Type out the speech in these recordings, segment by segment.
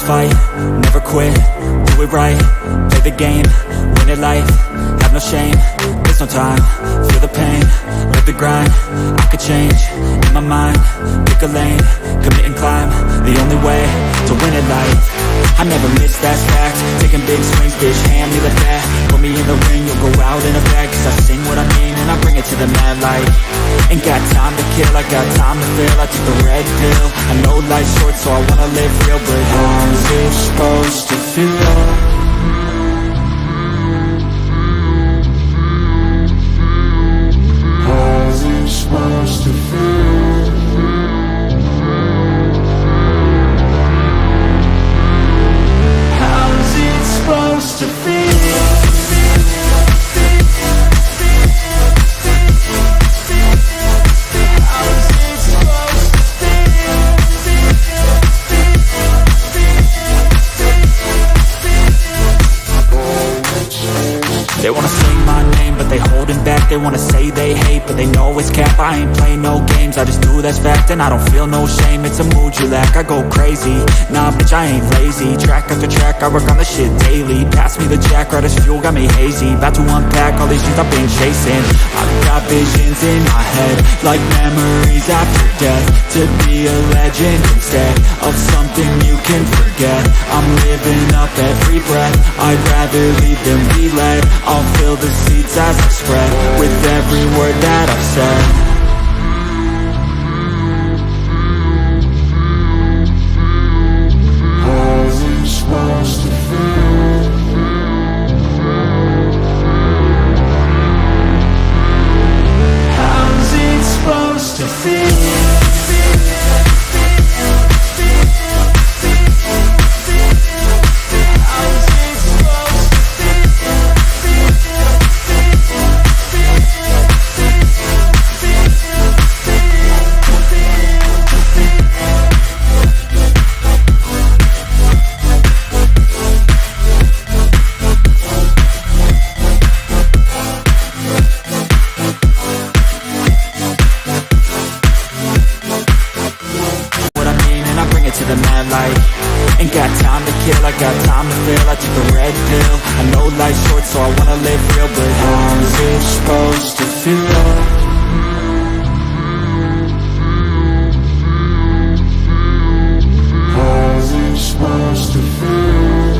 fight, never quit, do it right, play the game, win it life, have no shame, there's no time, feel the pain, live the grind, I could change, in my mind, pick a lane, commit and climb, the only way to win it life. I never miss, that's fact, taking big swings, bitch, hand me the bat, put me in the ring, you'll go out in a bag, cause I sing what I mean and I bring it to the mad light. Ain't got time to kill, I got time to feel, I took the red pill, I know life's short so I wanna live real, but how's it supposed to feel? How's it supposed to feel? How's it supposed to feel? They wanna sing my name, but they holding back. They wanna say they hate, but they know it's cap. I ain't play no games, I just do that's fact. And I don't feel no shame, it's a mood you lack. I go crazy, nah bitch I ain't lazy. Track after track, I work on this shit daily. Pass me the jack, right as fuel, got me hazy. About to unpack all these things I've been chasing. I've got visions in my head, like memories after death. To be a legend instead of something you can forget. I'm living up every breath, I'd rather lead than be led. I'll fill the seats as I spread with every word that I've said. How's it supposed to feel? How's it supposed to feel? Ain't got time to kill, I got time to feel. I took the red pill, I know life's short so I wanna live real. But how's it supposed to feel? How's it supposed to feel?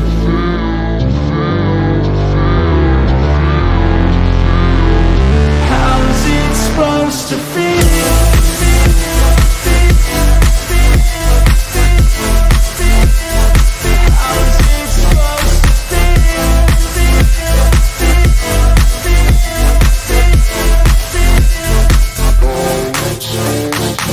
How's it supposed to feel?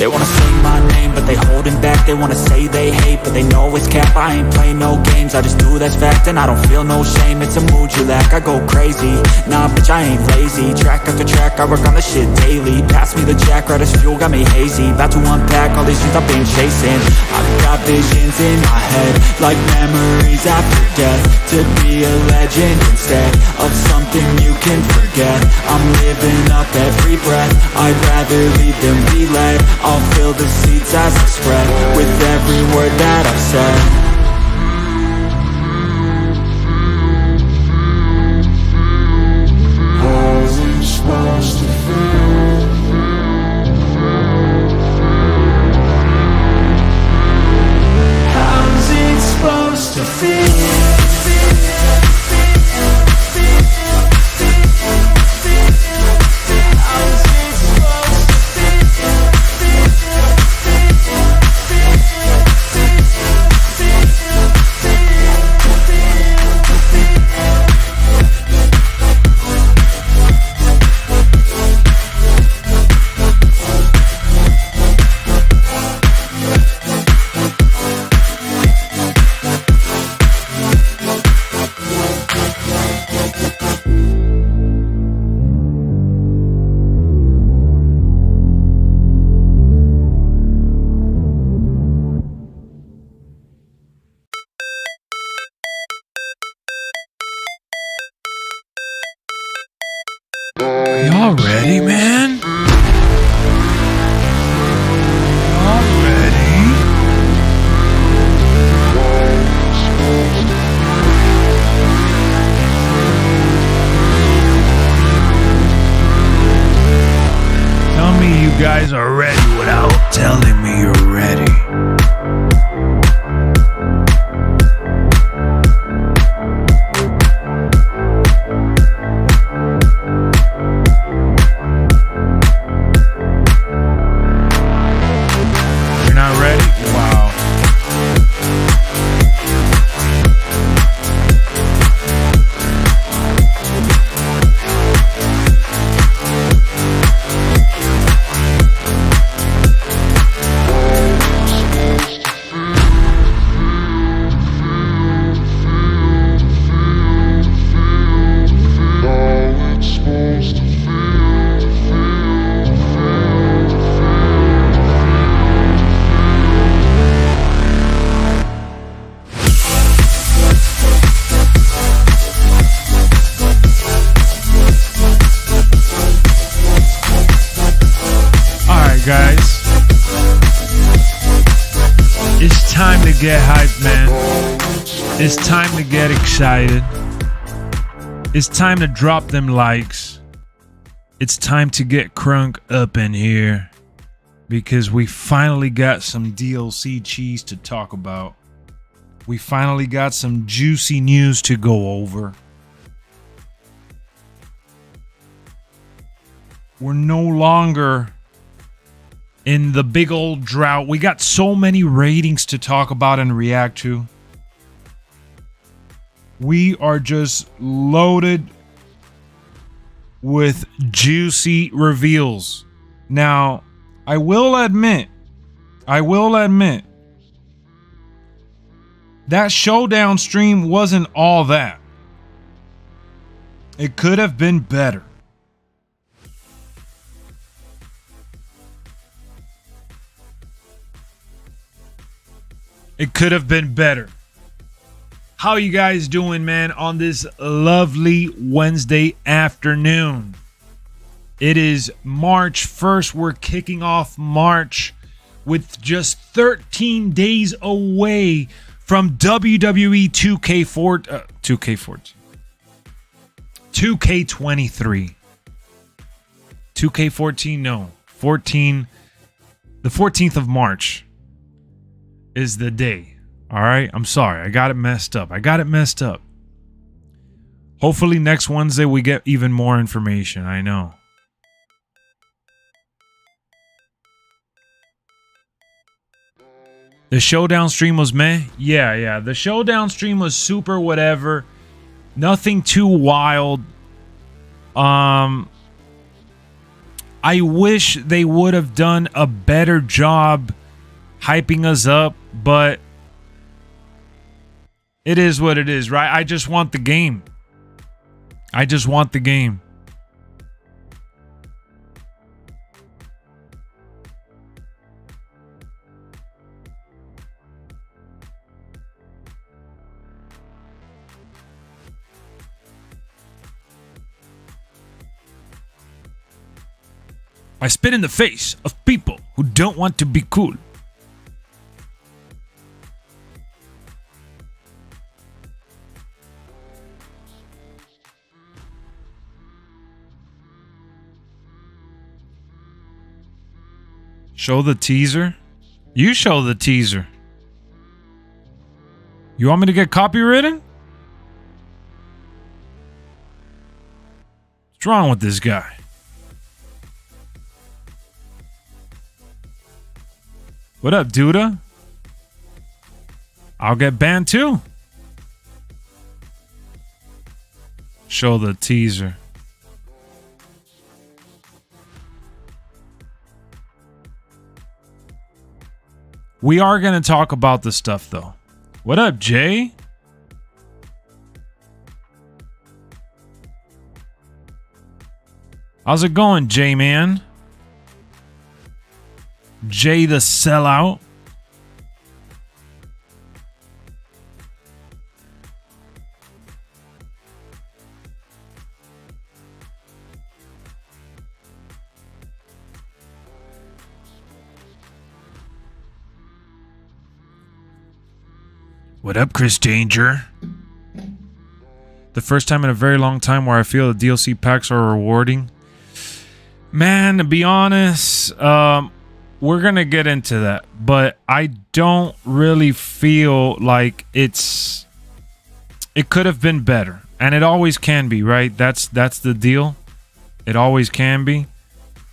They wanna sing my name, but they holding back. They wanna say they hate, but they know it's cap. I ain't play no games, I just do that's fact. And I don't feel no shame, it's a mood you lack. I go crazy, nah bitch I ain't lazy. Track after track, I work on this shit daily. Pass me the jack, right as fuel, got me hazy. About to unpack all these things I've been chasing. I've got visions in my head, like memories after death. To be a legend instead of something you can forget. I'm living up every breath, I'd rather lead than be led. I'll fill the seats as I spread with every word that I've said. How's it supposed to feel? How's it supposed to feel? guys are ready without telling me you're ready. You're not ready? Wow. Guys, it's time to get hyped, man. It's time to get excited. It's time to drop them likes. It's time to get crunk up in here because we finally got some DLC cheese to talk about. We finally got some juicy news to go over. We're no longer in the big old drought. We got so many ratings to talk about and react to. We are just loaded with juicy reveals. Now, I will admit, that Showdown stream wasn't all that. It could have been better. It could have been better. How you guys doing, man, on this lovely Wednesday afternoon? It is March 1st. We're kicking off March with just 13 days away from WWE 2K23. 2K14, no. 14. The 14th of March is the day. All right, I'm sorry, I got it messed up. Hopefully next Wednesday we get even more information. I know. The Showdown stream was meh. Yeah, the Showdown stream was super whatever. Nothing too wild. I wish they would have done a better job hyping us up, but it is what it is, right? I just want the game. I spit in the face of people who don't want to be cool. Show the teaser? You show the teaser. You want me to get copywritten? What's wrong with this guy? What up, Duda? I'll get banned too. Show the teaser. We are going to talk about the stuff, though. What up, Jay? How's it going, J-Man? Jay the sellout. What up, Chris Danger? The first time in a very long time where I feel the DLC packs are rewarding. Man, to be honest, we're gonna get into that, but I don't really feel like it could have been better, and it always can be, right? That's the deal. It always can be.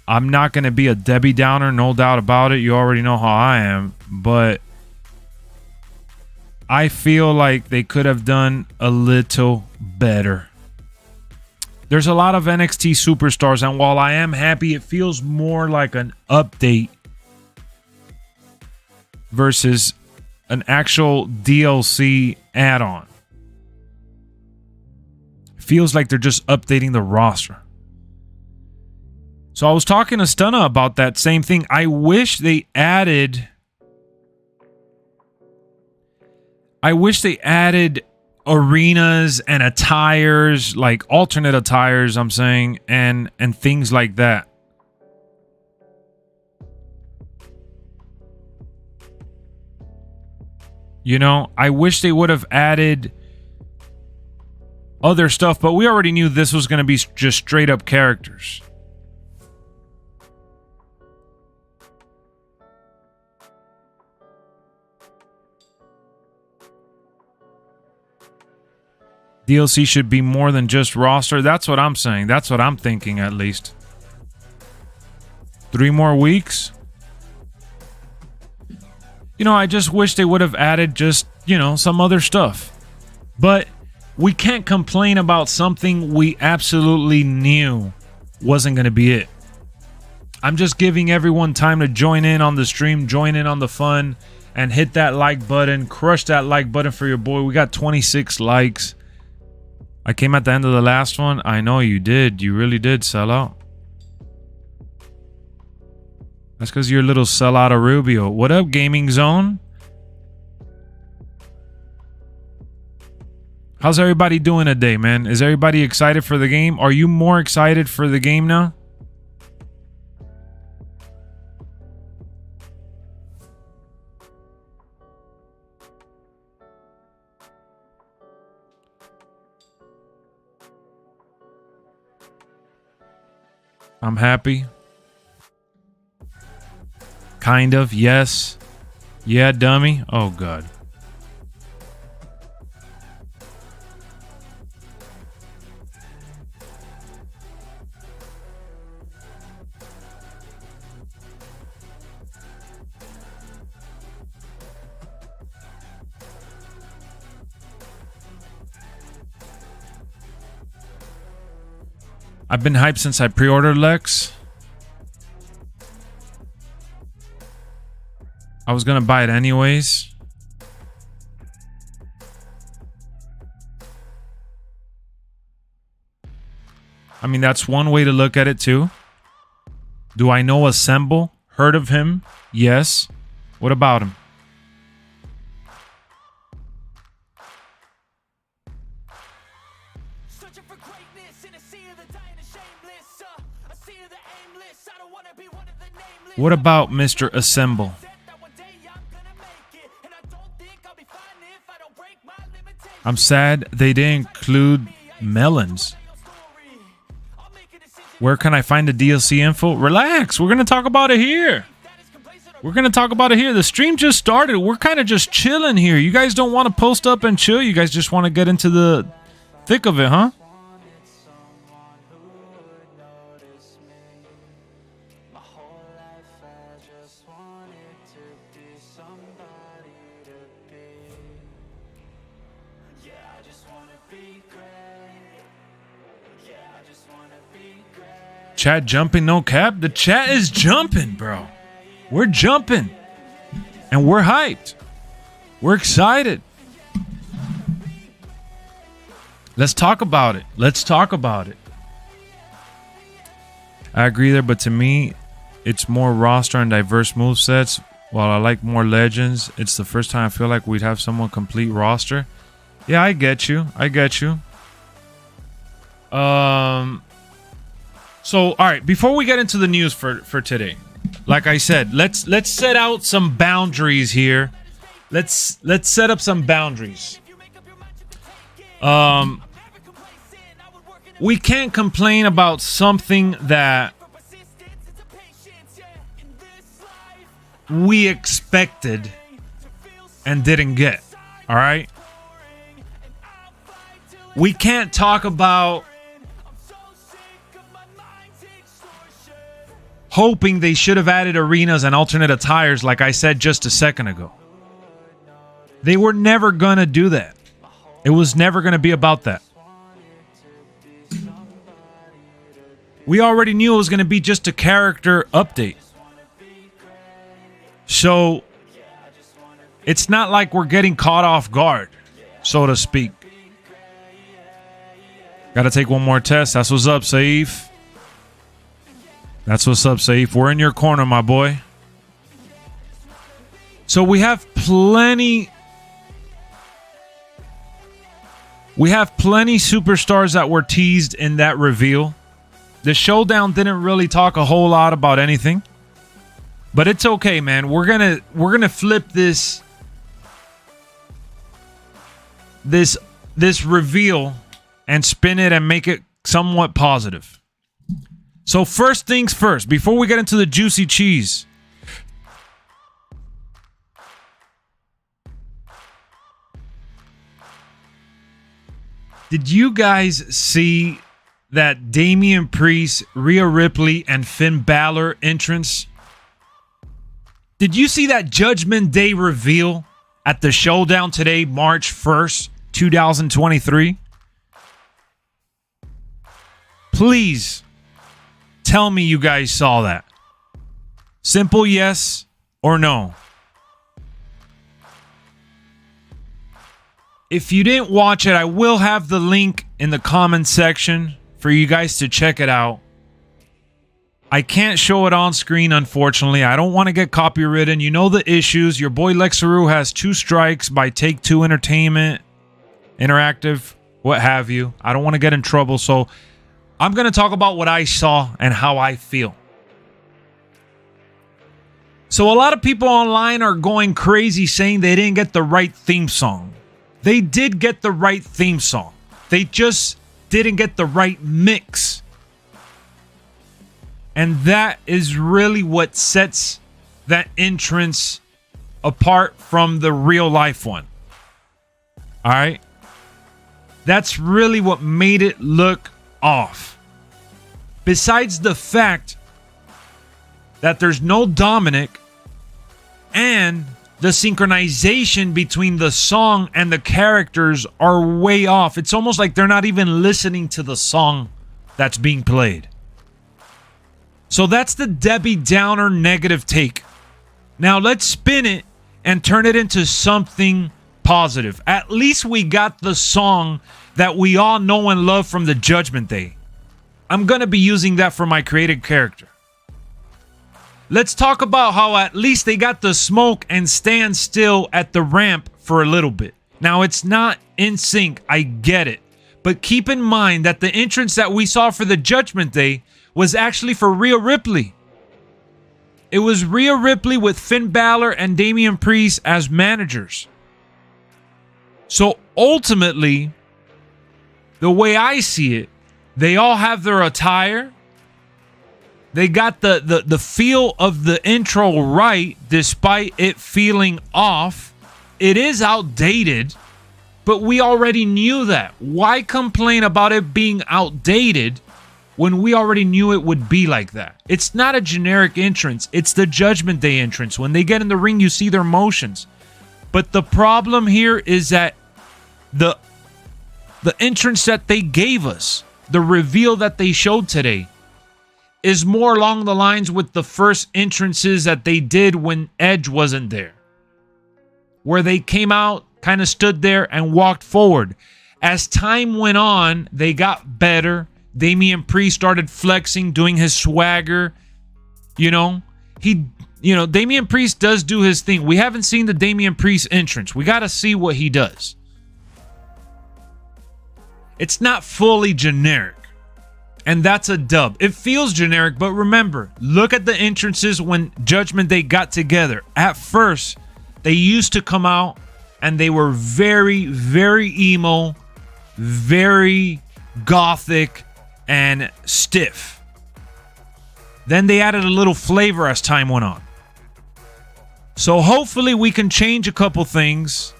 I'm not gonna be a Debbie Downer, no doubt about it. You already know how I am, but I feel like they could have done a little better. There's a lot of NXT superstars, and while I am happy, it feels more like an update versus an actual DLC add-on. Feels like they're just updating the roster. So I was talking to Stunna about that same thing. I wish they added arenas and attires, like alternate attires, I'm saying, and things like that. You know, I wish they would have added other stuff, but we already knew this was going to be just straight up characters. DLC should be more than just roster. That's what I'm saying. That's what I'm thinking, at least. 3 more weeks? You know, I just wish they would have added just, you know, some other stuff. But we can't complain about something we absolutely knew wasn't going to be it. I'm just giving everyone time to join in on the stream, join in on the fun, and hit that like button. Crush that like button for your boy. We got 26 likes. I came at the end of the last one. I know you did. You really did sell out. That's because you're a little sellout of Rubio. What up, Gaming Zone? How's everybody doing today, man? Is everybody excited for the game? Are you more excited for the game now? I'm happy. Kind of, yes. Yeah, dummy. Oh, God. I've been hyped since I pre-ordered Lexx. I was gonna buy it anyways. I mean, that's one way to look at it too. Do I know Assemble? Heard of him? Yes. What about him? What about Mr. Assemble? I'm sad they didn't include melons. Where can I find the DLC info? Relax, we're going to talk about it here. We're going to talk about it here. The stream just started. We're kind of just chilling here. You guys don't want to post up and chill. You guys just want to get into the thick of it, huh? Chat jumping, no cap. The chat is jumping, bro. We're jumping. And we're hyped. We're excited. Let's talk about it. Let's talk about it. I agree there, but to me, it's more roster and diverse movesets. While I like more legends, it's the first time I feel like we'd have someone complete roster. Yeah, I get you. I get you. So, all right, before we get into the news for today, like I said, let's set out some boundaries here. Let's set up some boundaries. We can't complain about something that we expected and didn't get. All right? We can't talk about hoping they should have added arenas and alternate attires like I said just a second ago. They were never going to do that. It was never going to be about that. We already knew it was going to be just a character update. So it's not like we're getting caught off guard, so to speak. Gotta take one more test. That's what's up, Saif. That's what's up, Saif. We're in your corner, my boy. So we have plenty superstars that were teased in that reveal. The Showdown didn't really talk a whole lot about anything. But it's okay, man. We're gonna flip this reveal and spin it and make it somewhat positive. So first things first, before we get into the juicy cheese, did you guys see that Damian Priest, Rhea Ripley, and Finn Balor entrance? Did you see that Judgment Day reveal at the Showdown today, March 1st, 2023? Please tell me you guys saw that. Simple yes or no. If you didn't watch it, I will have the link in the comment section for you guys to check it out. I can't show it on screen, unfortunately. I don't want to get copywritten. You know the issues. Your boy Lexxeru has 2 strikes by Take-Two Entertainment, Interactive, what have you. I don't want to get in trouble, so I'm going to talk about what I saw and how I feel. So a lot of people online are going crazy saying they didn't get the right theme song. They did get the right theme song. They just didn't get the right mix. And that is really what sets that entrance apart from the real life one. All right? That's really what made it look off. Besides the fact that there's no Dominic and the synchronization between the song and the characters are way off. It's almost like they're not even listening to the song that's being played. So that's the Debbie Downer negative take. Now let's spin it and turn it into something positive. At least we got the song that we all know and love from the Judgment Day. I'm going to be using that for my created character. Let's talk about how at least they got the smoke and stand still at the ramp for a little bit. Now, it's not in sync. I get it. But keep in mind that the entrance that we saw for the Judgment Day was actually for Rhea Ripley. It was Rhea Ripley with Finn Balor and Damian Priest as managers. So ultimately, the way I see it, they all have their attire. They got the feel of the intro right, despite it feeling off. It is outdated, but we already knew that. Why complain about it being outdated when we already knew it would be like that? It's not a generic entrance. It's the Judgment Day entrance. When they get in the ring, you see their motions. But the problem here is that the entrance that they gave us, the reveal that they showed today, is more along the lines with the first entrances that they did when Edge wasn't there. Where they came out, kind of stood there and walked forward. As time went on, they got better. Damian Priest started flexing, doing his swagger. Damian Priest does do his thing. We haven't seen the Damian Priest entrance. We got to see what he does. It's not fully generic. And that's a dub. It feels generic, but remember, look at the entrances when Judgment Day got together. At first, they used to come out and they were very, very emo, very gothic, and stiff. Then they added a little flavor as time went on. So hopefully we can change a couple things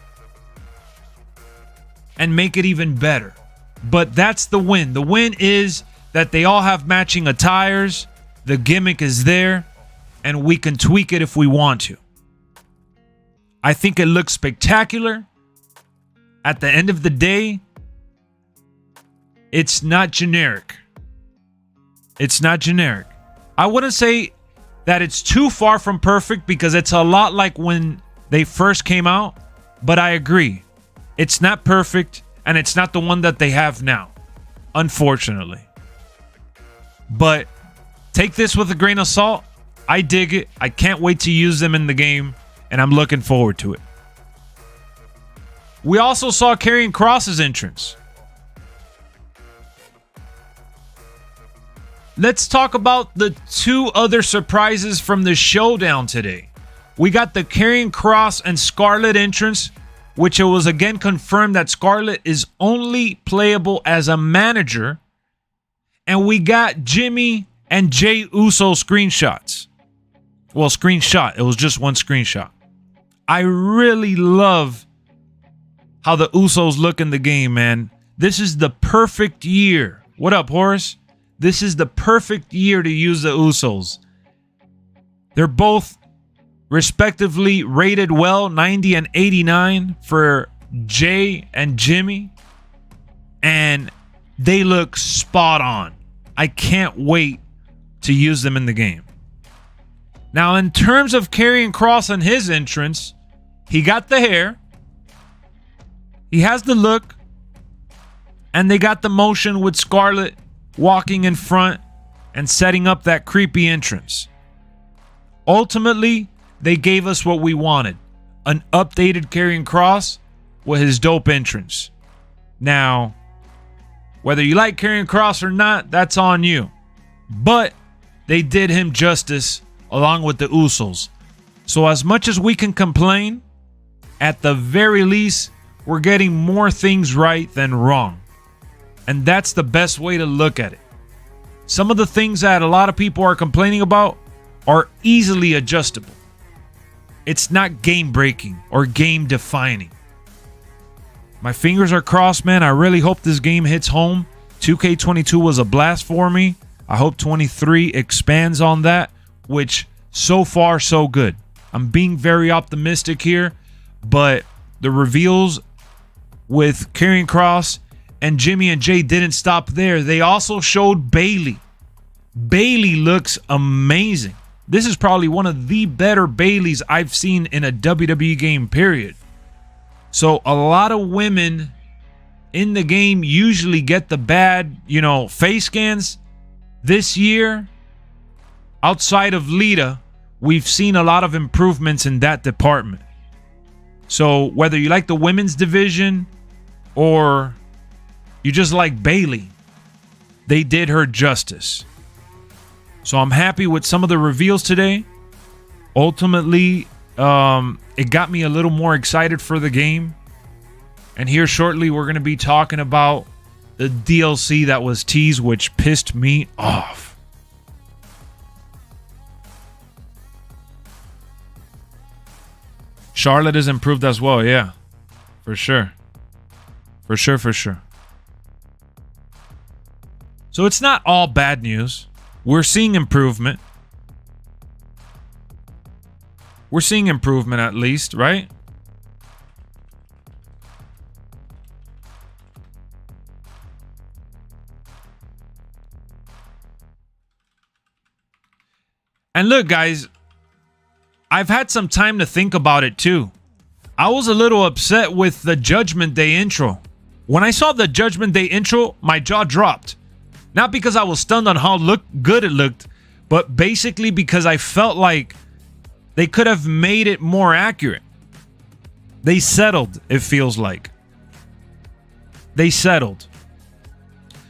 and make it even better. But that's the win. The win is that they all have matching attires. The gimmick is there, and we can tweak it if we want to. I think it looks spectacular. At the end of the day, it's not generic. It's not generic. I wouldn't say that it's too far from perfect because it's a lot like when they first came out, but I agree. It's not perfect, and it's not the one that they have now, unfortunately. But take this with a grain of salt. I dig it. I can't wait to use them in the game, and I'm looking forward to it. We also saw Karrion Kross's entrance. Let's talk about the two other surprises from the Showdown today. We got the Karrion Kross and Scarlett entrance, which it was again confirmed that Scarlett is only playable as a manager. And we got Jimmy and Jey Uso screenshots. Well, screenshot. It was just one screenshot. I really love how the Usos look in the game, man. This is the perfect year. What up, Horace? This is the perfect year to use the Usos. They're both respectively rated well, 90 and 89 for Jey and Jimmy. And they look spot on. I can't wait to use them in the game. Now, in terms of Karrion Kross and his entrance, he got the hair. He has the look. And they got the motion with Scarlett walking in front and setting up that creepy entrance. Ultimately, they gave us what we wanted. An updated Karrion Kross with his dope entrance. Now, whether you like Karrion Kross or not, that's on you. But they did him justice along with the Usos. So as much as we can complain, at the very least, we're getting more things right than wrong. And that's the best way to look at it. Some of the things that a lot of people are complaining about are easily adjustable. It's not game breaking or game defining. My fingers are crossed, man. I really hope this game hits home. 2K22 was a blast for me. I hope 23 expands on that, which so far so good. I'm being very optimistic here, but the reveals with Karrion Kross and Jimmy and Jey didn't stop there. They also showed Bayley. Bayley looks amazing. This is probably one of the better Baileys I've seen in a WWE game, period. So a lot of women in the game usually get the bad, face scans. This year, outside of Lita, we've seen a lot of improvements in that department. So whether you like the women's division or you just like Bayley, they did her justice. So I'm happy with some of the reveals today. Ultimately, it got me a little more excited for the game. And here shortly, we're going to be talking about the DLC that was teased, which pissed me off. Charlotte has improved as well, yeah. For sure. For sure. So it's not all bad news. We're seeing improvement. We're seeing improvement at least, right? And look, guys, I've had some time to think about it too. I was a little upset with the Judgment Day intro. When I saw the Judgment Day intro, my jaw dropped. Not because I was stunned on how good it looked, but basically because I felt like they could have made it more accurate. They settled, it feels like. They settled.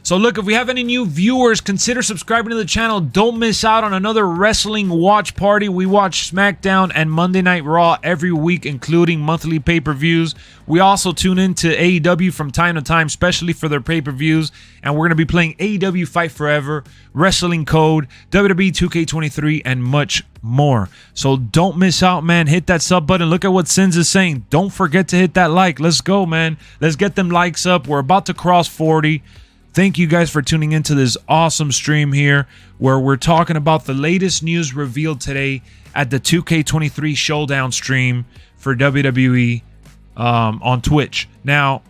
So look, if we have any new viewers, consider subscribing to the channel. Don't miss out on another wrestling watch party. We watch SmackDown and Monday Night Raw every week, including monthly pay-per-views. We also tune into AEW from time to time, especially for their pay-per-views. And we're going to be playing AEW Fight Forever, Wrestling Code, WWE 2K23, and much more. So don't miss out, man. Hit that sub button. Look at what Sins is saying. Don't forget to hit that like. Let's go, man. Let's get them likes up. We're about to cross 40. Thank you guys for tuning into this awesome stream here where we're talking about the latest news revealed today at the 2K23 Showdown stream for WWE on Twitch. Now,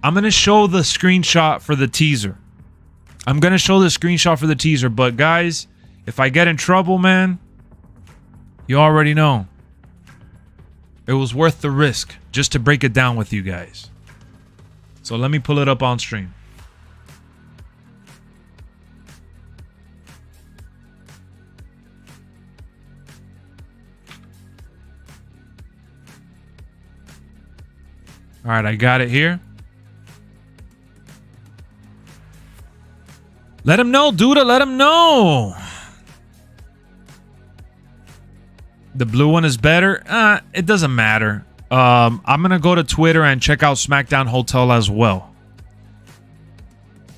I'm going to show the screenshot for the teaser. But guys, if I get in trouble, man, you already know. It was worth the risk just to break it down with you guys. So let me pull it up on stream. All right, I got it here. Let him know, Duda. Let him know. The blue one is better. It doesn't matter. I'm going to go to Twitter and check out SmackDown Hotel as well.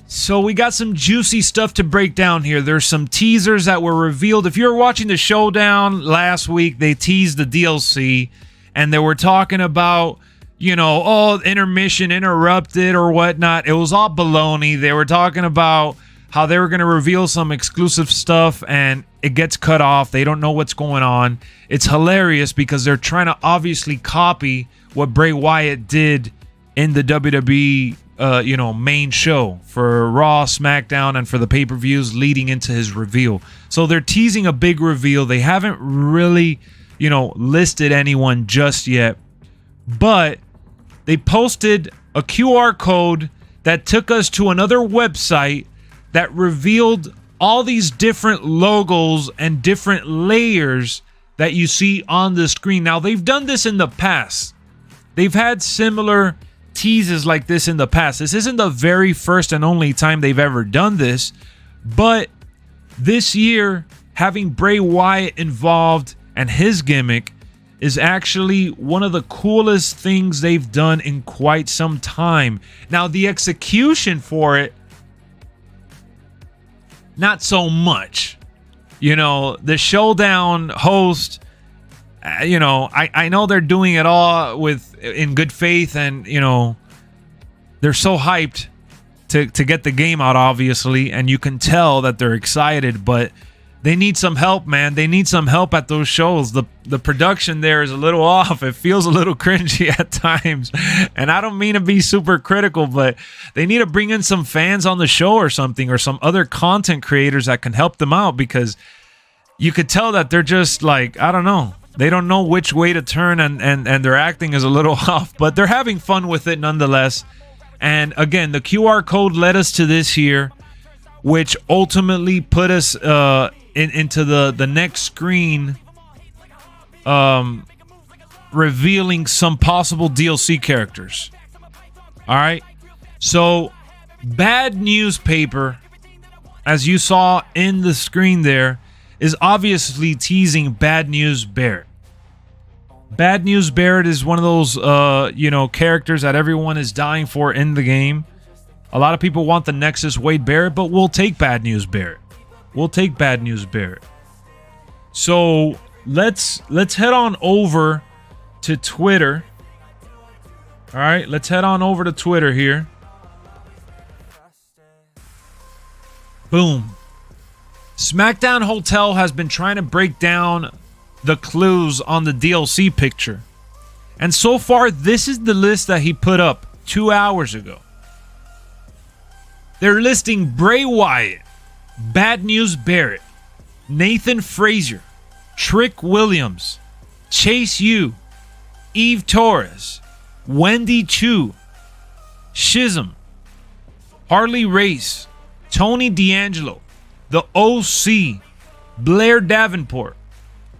So we got some juicy stuff to break down here. There's some teasers that were revealed. If you were watching the Showdown last week, they teased the DLC. And they were talking about, you know, oh, intermission interrupted or whatnot. It was all baloney. They were talking about how they were going to reveal some exclusive stuff and it gets cut off. They don't know what's going on. It's hilarious because they're trying to obviously copy what Bray Wyatt did in the WWE, main show for Raw, SmackDown, and for the pay-per-views leading into his reveal. So they're teasing a big reveal. They haven't really, listed anyone just yet. But they posted a QR code that took us to another website that revealed all these different logos and different layers that you see on the screen. Now, they've done this in the past. They've had similar teases like this in the past. This isn't the very first and only time they've ever done this. But this year, having Bray Wyatt involved and his gimmick is actually one of the coolest things they've done in quite some time. Now, the execution for it, not so much. The Showdown host, I know they're doing it all in good faith, and they're so hyped to get the game out, obviously, and you can tell that they're excited, but they need some help, man. They need some help at those shows. The production there is a little off. It feels a little cringy at times. And I don't mean to be super critical, but they need to bring in some fans on the show or something, or some other content creators that can help them out, because you could tell that they're just like, I don't know. They don't know which way to turn, and their acting is a little off, but they're having fun with it nonetheless. And again, the QR code led us to this here, which ultimately put us into the next screen, revealing some possible DLC characters. All right. So, Bad Newspaper, as you saw in the screen there, is obviously teasing Bad News Barrett. Bad News Barrett is one of those, characters that everyone is dying for in the game. A lot of people want the Nexus Wade Barrett, but we'll take Bad News Barrett. So let's head on over to Twitter. All right, let's head on over to Twitter here. Boom. SmackDown Hotel has been trying to break down the clues on the DLC picture. And so far, this is the list that he put up 2 hours ago. They're listing Bray Wyatt, Bad News Barrett, Nathan Frazier, Trick Williams, Chase U, Eve Torres, Wendy Chu, Shizm, Harley Race, Tony D'Angelo, the OC, Blair Davenport,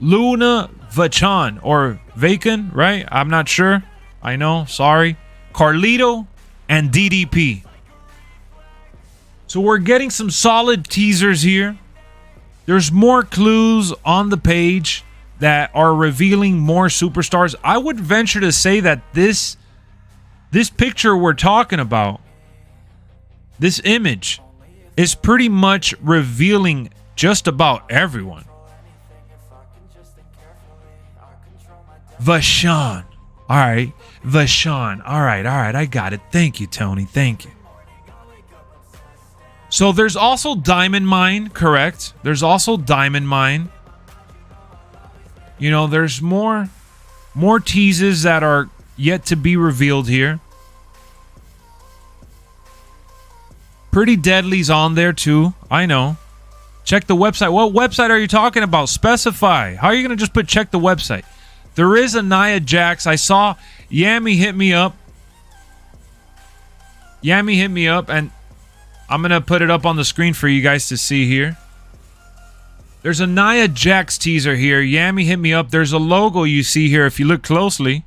Luna Vachon, or Vacon, right? I'm not sure. I know, sorry. Carlito, and DDP. So we're getting some solid teasers here. There's more clues on the page that are revealing more superstars. I would venture to say that this picture we're talking about, this image, is pretty much revealing just about everyone. Vashon. All right. Vashon. All right. I got it. Thank you, Tony. Thank you. So there's also Diamond Mine, correct? There's also Diamond Mine. You know, there's more teases that are yet to be revealed here. Pretty Deadly's on there too. I know. Check the website. What website are you talking about? Specify. How are you going to just put check the website? There is a Nia Jax. I saw Yami hit me up. Yami hit me up, and I'm going to put it up on the screen for you guys to see here. There's a Nia Jax teaser here. Yami hit me up. There's a logo you see here if you look closely.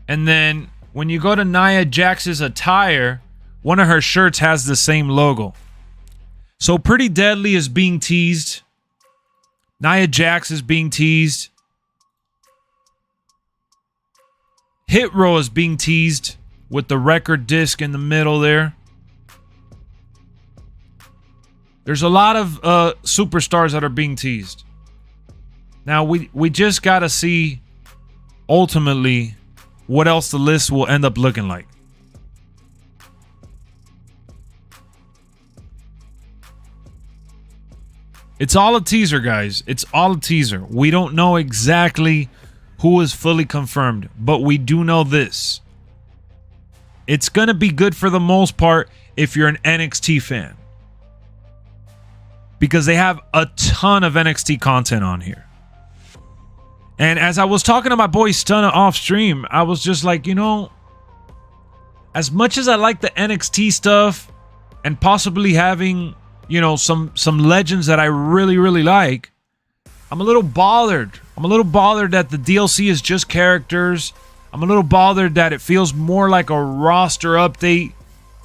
And then when you go to Nia Jax's attire, one of her shirts has the same logo. So Pretty Deadly is being teased. Nia Jax is being teased. Herro is being teased with the record disc in the middle there. There's a lot of superstars that are being teased. Now, we just got to see ultimately what else the list will end up looking like. It's all a teaser, guys. It's all a teaser. We don't know exactly who is fully confirmed, but we do know this. It's going to be good for the most part if you're an NXT fan, because they have a ton of NXT content on here. And as I was talking to my boy Stunna off stream, I was just like, you know, as much as I like the NXT stuff and possibly having, you know, some legends that I really, really like, I'm a little bothered. I'm a little bothered that the DLC is just characters. I'm a little bothered that it feels more like a roster update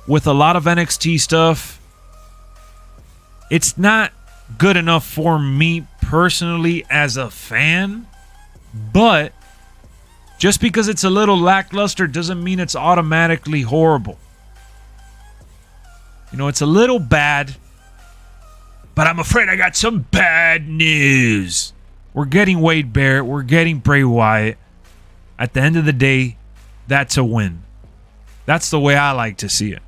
with a lot of NXT stuff. It's not good enough for me personally as a fan, but just because it's a little lackluster doesn't mean it's automatically horrible. You know, it's a little bad, but I'm afraid I got some bad news. We're getting Wade Barrett. We're getting Bray Wyatt. At the end of the day, that's a win. That's the way I like to see it.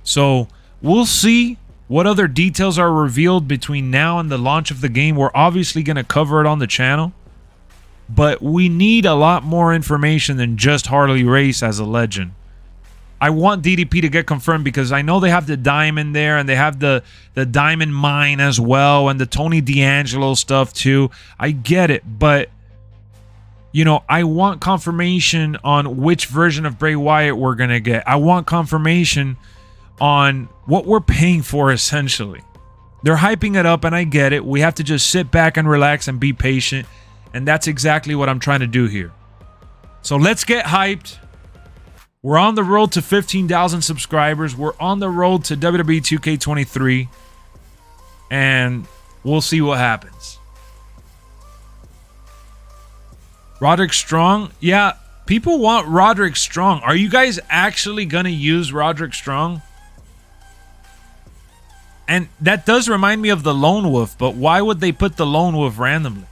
So we'll see what other details are revealed between now and the launch of the game. We're obviously going to cover it on the channel, but we need a lot more information than just Harley Race as a legend. I want DDP to get confirmed because I know they have the Diamond there, and they have the Diamond Mine as well, and the Tony D'Angelo stuff too. I get it, but you know, I want confirmation on which version of Bray Wyatt we're going to get. I want confirmation on what we're paying for, essentially. They're hyping it up, and I get it. We have to just sit back and relax and be patient, and that's exactly what I'm trying to do here. So let's get hyped. We're on the road to 15,000 subscribers. We're on the road to WWE 2K23, and we'll see what happens. Roderick Strong? Yeah, people want Roderick Strong. Are you guys actually going to use Roderick Strong? And that does remind me of the Lone Wolf, but why would they put the Lone Wolf randomly?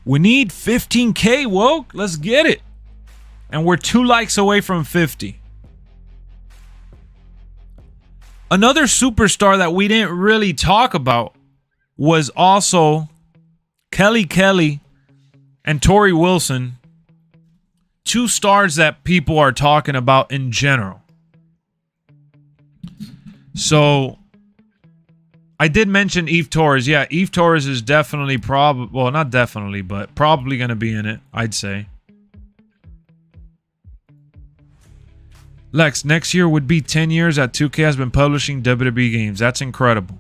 We need 15K, woke. Let's get it. And we're 2 likes away from 50. Another superstar that we didn't really talk about was also Kelly and Tori Wilson. 2 stars that people are talking about in general. So I did mention Eve Torres. Yeah, Eve Torres is definitely well, not definitely, but probably going to be in it, I'd say. Lex, next year would be 10 years that 2K has been publishing WWE games. That's incredible.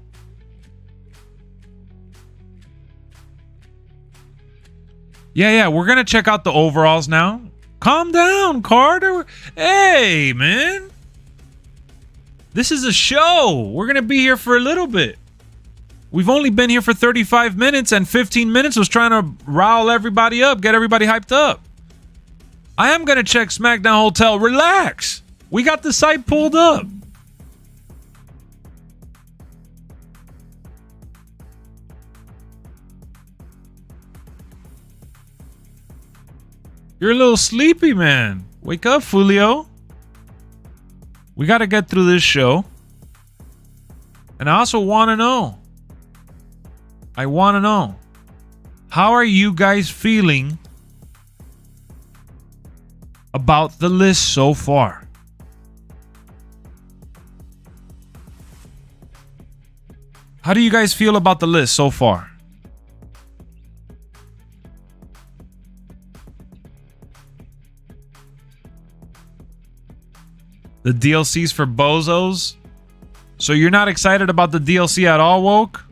Yeah, we're gonna check out the overalls now. Calm down, Carter. Hey, man. This is a show. We're gonna be here for a little bit. We've only been here for 35 minutes, and 15 minutes was trying to rile everybody up, get everybody hyped up. I am gonna check SmackDown Hotel. Relax. We got the site pulled up. You're a little sleepy, man. Wake up, Fulio. We got to get through this show. And I also want to know. How are you guys feeling about the list so far? How do you guys feel about the list so far? The DLCs for bozos? So you're not excited about the DLC at all, Woke?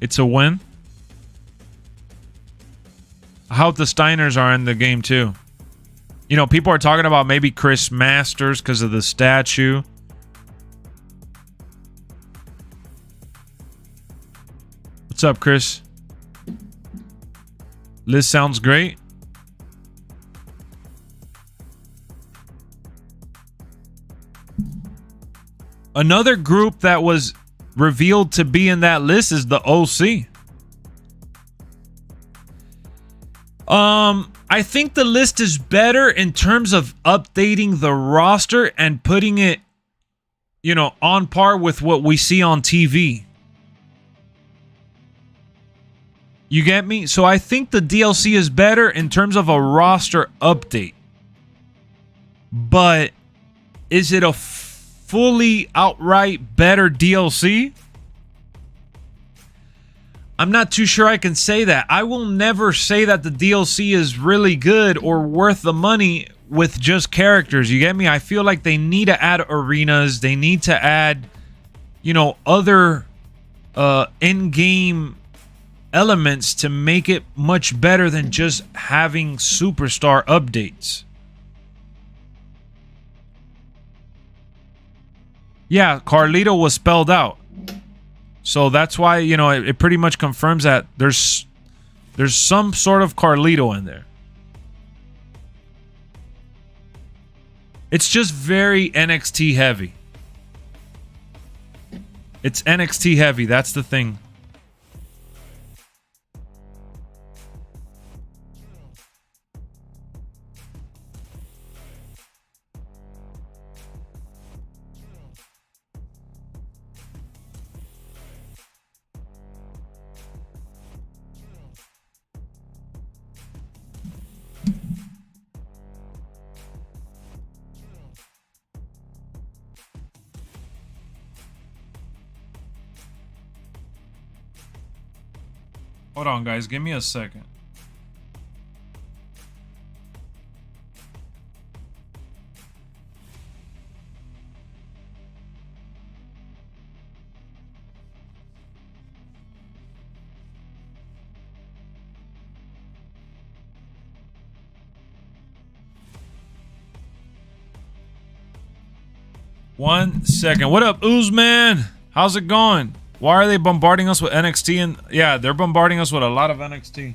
It's a win. I hope the Steiners are in the game too. You know, people are talking about maybe Chris Masters because of the statue. What's up, Chris? List sounds great. Another group that was revealed to be in that list is the OC. I think the list is better in terms of updating the roster and putting it, you know, on par with what we see on TV. You get me? So I think the DLC is better in terms of a roster update. But is it a fully outright better DLC? I'm not too sure I can say that. I will never say that the DLC is really good or worth the money with just characters. You get me? I feel like they need to add arenas. They need to add, you know, other in-game elements to make it much better than just having superstar updates. Yeah, Carlito was spelled out. So that's why, you know, it pretty much confirms that there's some sort of Carlito in there. It's just very NXT heavy. It's NXT heavy, that's the thing. Hold on, guys. Give me a second. One second. What up, Oozman? How's it going? Why are they bombarding us with NXT? And yeah, they're bombarding us with a lot of NXT.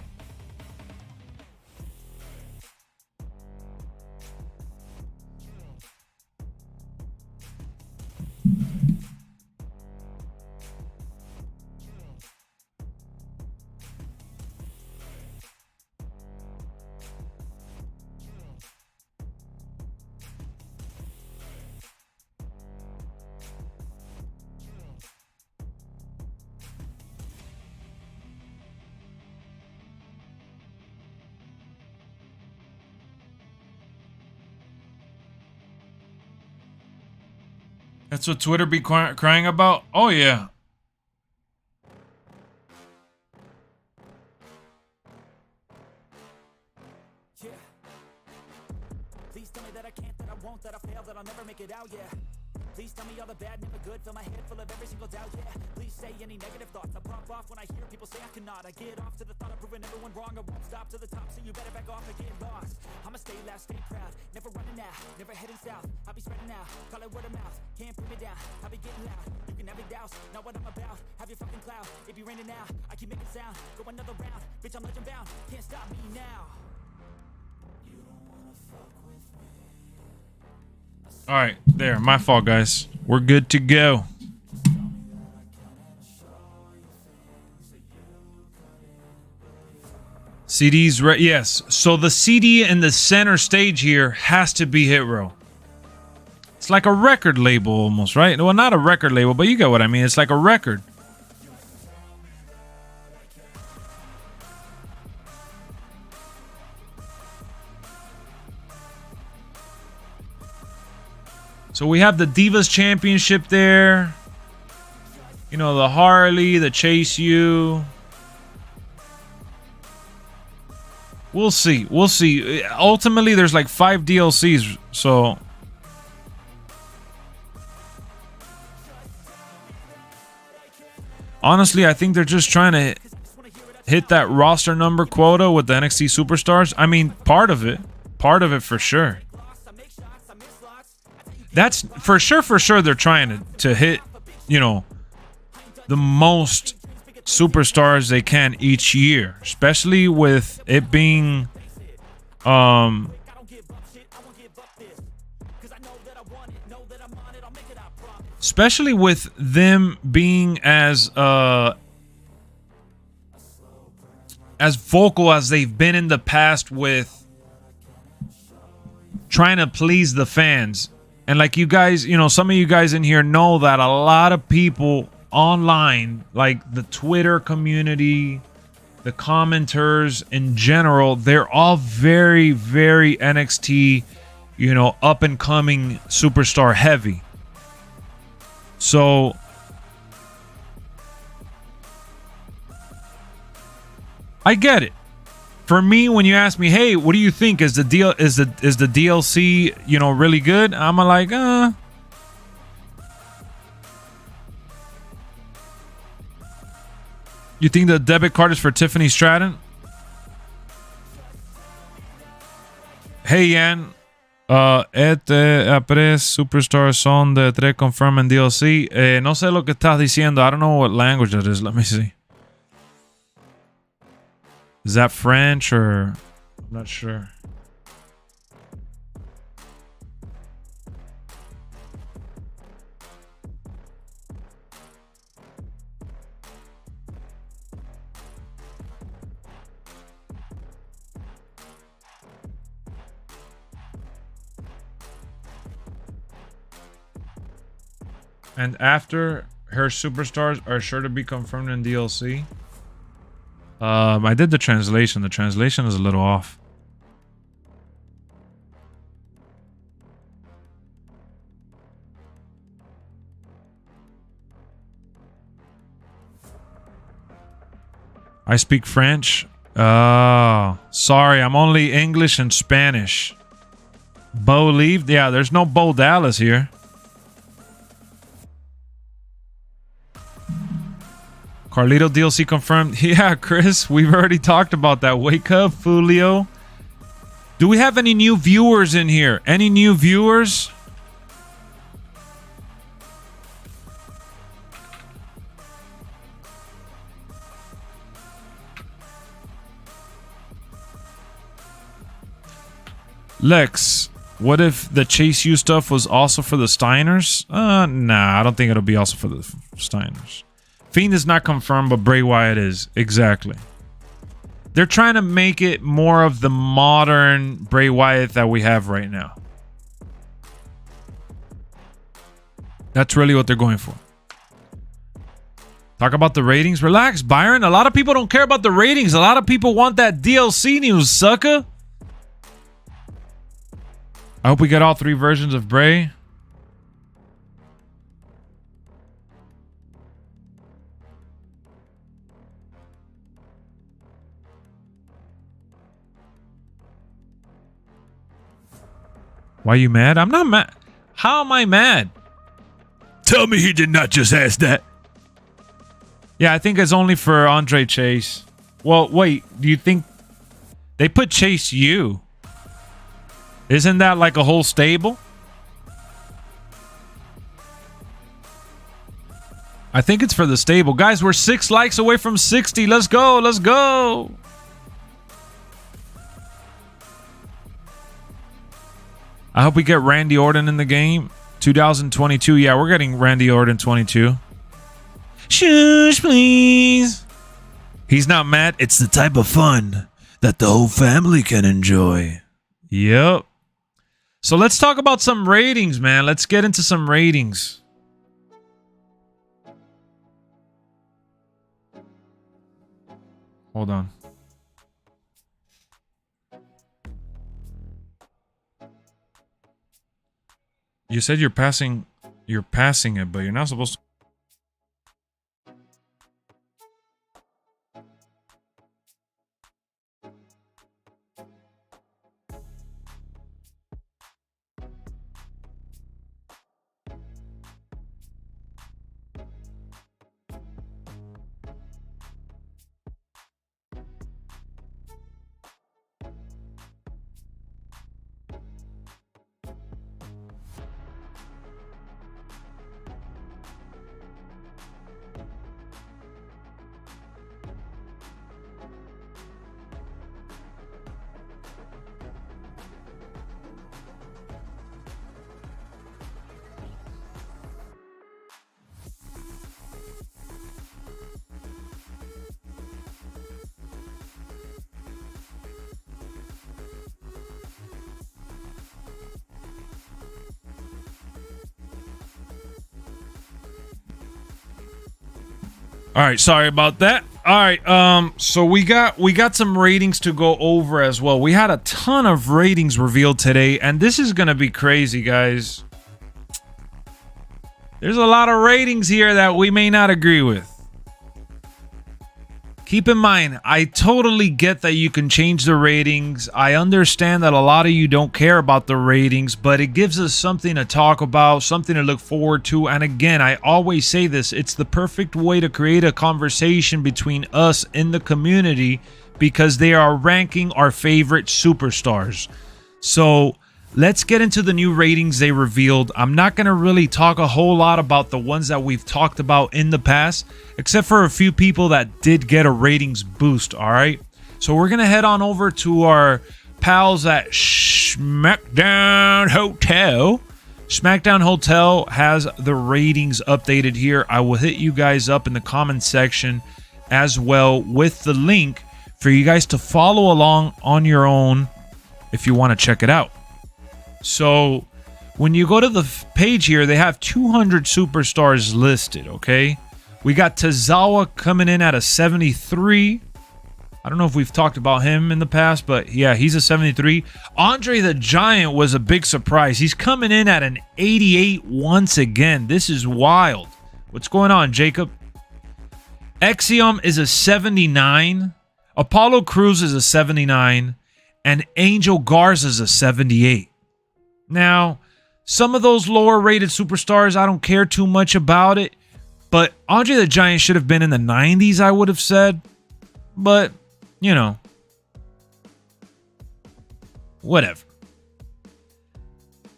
That's what Twitter be crying about? Oh, yeah. Please tell me that I can't, that I won't, that I fail, that I'll never make it out, yeah. Please tell me all the bad, never good. Fill my head full of every single doubt, yeah. Please say any negative thoughts. I pop off when I hear people say I cannot. I get off to the thought of proving everyone wrong. I won't stop to the top, so you better back off and get lost. I'ma stay loud, stay proud, never running out, never heading south. I'll be spreading out, call it word of mouth. Can't put me down, I'll be getting loud. You can have it douse, not what I'm about. Have your fucking cloud, it be raining now. I keep making sound, go another round. Bitch, I'm legend bound, can't stop me now. You don't wanna fuck with me. All right, there. My fault, guys. We're good to go. CD's right. Yes. So the CD in the center stage here has to be herro. It's like a record label almost, right? Well, not a record label, but you get what I mean. It's like a record. So we have the Divas Championship there. You know, the Harley, the Chase U. We'll see. We'll see. Ultimately, there's like 5 DLCs, so... Honestly, I think they're just trying to hit that roster number quota with the NXT Superstars. I mean, part of it. Part of it for sure. That's for sure they're trying to hit, you know, the most superstars they can each year, especially with it being especially with them being as vocal as they've been in the past with trying to please the fans. And like you guys, you know, some of you guys in here know that a lot of people online, like the Twitter community, the commenters in general, they're all very, very NXT, you know, up and coming superstar heavy. So I get it. For me, when you ask me, hey, what do you think? Is the DLC, you know, really good? I'm like, You think the debit card is for Tiffany Stratton? Hey, Yan. Après Superstars son de 3 confirm en DLC. No sé lo que estás diciendo. I don't know what language that is. Let me see. Is that French or... I'm not sure. And after her superstars are sure to be confirmed in DLC. I did the translation. The translation is a little off. I speak French. Oh, sorry. I'm only English and Spanish. Bo leave? Yeah, there's no Bo Dallas here. Carlito DLC confirmed. Yeah, Chris, we've already talked about that. Wake up, Fulio. Do we have any new viewers in here? Any new viewers? Lex, what if the Chase U stuff was also for the Steiners? Nah, I don't think it'll be also for the Steiners. Fiend is not confirmed, but Bray Wyatt is. Exactly. They're trying to make it more of the modern Bray Wyatt that we have right now. That's really what they're going for. Talk about the ratings. Relax, Byron. A lot of people don't care about the ratings. A lot of people want that DLC news, sucker. I hope we get all 3 versions of Bray. Why are you mad? I'm not mad. How am I mad? Tell me he did not just ask that. Yeah, I think it's only for Andre Chase. Well, wait, do you think they put Chase U? Isn't that like a whole stable? I think it's for the stable. Guys, we're 6 likes away from 60. Let's go. Let's go. I hope we get Randy Orton in the game. 2022. Yeah, we're getting Randy Orton 22. Shush, please. He's not mad. It's the type of fun that the whole family can enjoy. Yep. So let's talk about some ratings, man. Let's get into some ratings. Hold on. You said you're passing it, but you're not supposed to. All right, sorry about that. All right, so we got some ratings to go over as well. We had a ton of ratings revealed today, and this is gonna be crazy, guys. There's a lot of ratings here that we may not agree with. Keep in mind, I totally get that you can change the ratings. I understand that a lot of you don't care about the ratings, but it gives us something to talk about, something to look forward to. And again, I always say this, it's the perfect way to create a conversation between us in the community because they are ranking our favorite superstars. So let's get into the new ratings they revealed. I'm not going to really talk a whole lot about the ones that we've talked about in the past, except for a few people that did get a ratings boost, all right? So we're going to head on over to our pals at SmackDown Hotel. SmackDown Hotel has the ratings updated here. I will hit you guys up in the comment section as well with the link for you guys to follow along on your own if you want to check it out. So when you go to the page here, they have 200 superstars listed, okay? We got Tozawa coming in at a 73. I don't know if we've talked about him in the past, but yeah, he's a 73. Andre the Giant was a big surprise. He's coming in at an 88 once again. This is wild. What's going on, Jacob? Exium is a 79. Apollo Crews is a 79. And Angel Garza is a 78. Now, some of those lower rated superstars, I don't care too much about it. But Andre the Giant should have been in the 90s, I would have said. But, you know, whatever.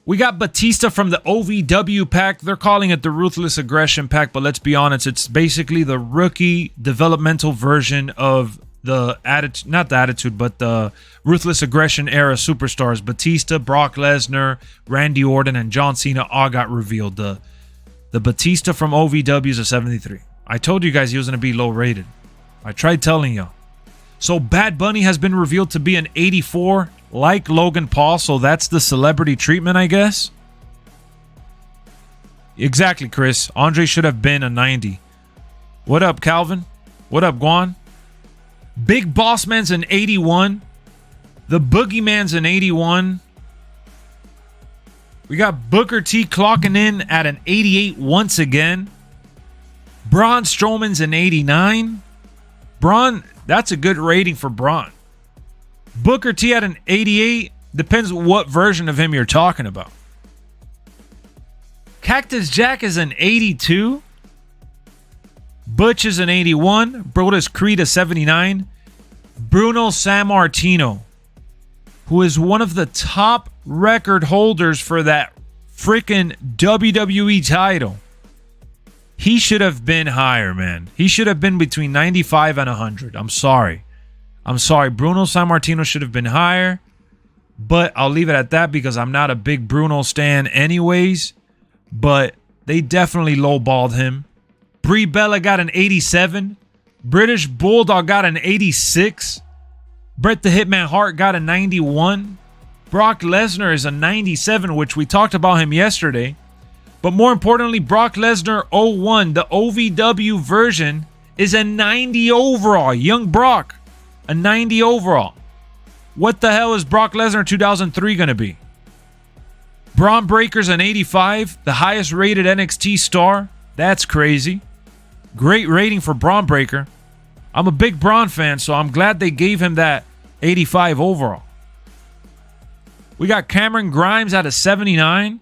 We got Batista from the OVW pack. They're calling it the Ruthless Aggression pack, but let's be honest, it's basically the rookie developmental version of the attitude, not the attitude, but the Ruthless Aggression era superstars. Batista, Brock Lesnar, Randy Orton, and John Cena all got revealed. The Batista from OVW is a 73. I told you guys he was going to be low rated. I tried telling y'all. So Bad Bunny has been revealed to be an 84, like Logan Paul. So that's the celebrity treatment, I guess. Exactly, Chris. Andre should have been a 90. What up, Calvin? What up, Guan? Big Boss Man's an 81. The Boogeyman's an 81. We got Booker T clocking in at an 88 once again. Braun Strowman's an 89. Braun, that's a good rating for Braun. Booker T at an 88. Depends what version of him you're talking about. Cactus Jack is an 82. Butch is an 81. Brodus Creed a 79. Bruno Sammartino, who is one of the top record holders for that freaking WWE title. He should have been higher, man. He should have been between 95 and 100. I'm sorry. Bruno Sammartino should have been higher. But I'll leave it at that because I'm not a big Bruno stan anyways. But they definitely lowballed him. Brie Bella got an 87. British Bulldog got an 86. Bret the Hitman Hart got a 91. Brock Lesnar is a 97, which we talked about him yesterday. But more importantly, Brock Lesnar 01, the OVW version, is a 90 overall. Young Brock, a 90 overall. What the hell is Brock Lesnar 2003 going to be? Braun Breaker's an 85, the highest rated NXT star. That's crazy. Great rating for Braun Breaker. I'm a big Braun fan, so I'm glad they gave him that 85 overall. We got Cameron Grimes at a 79.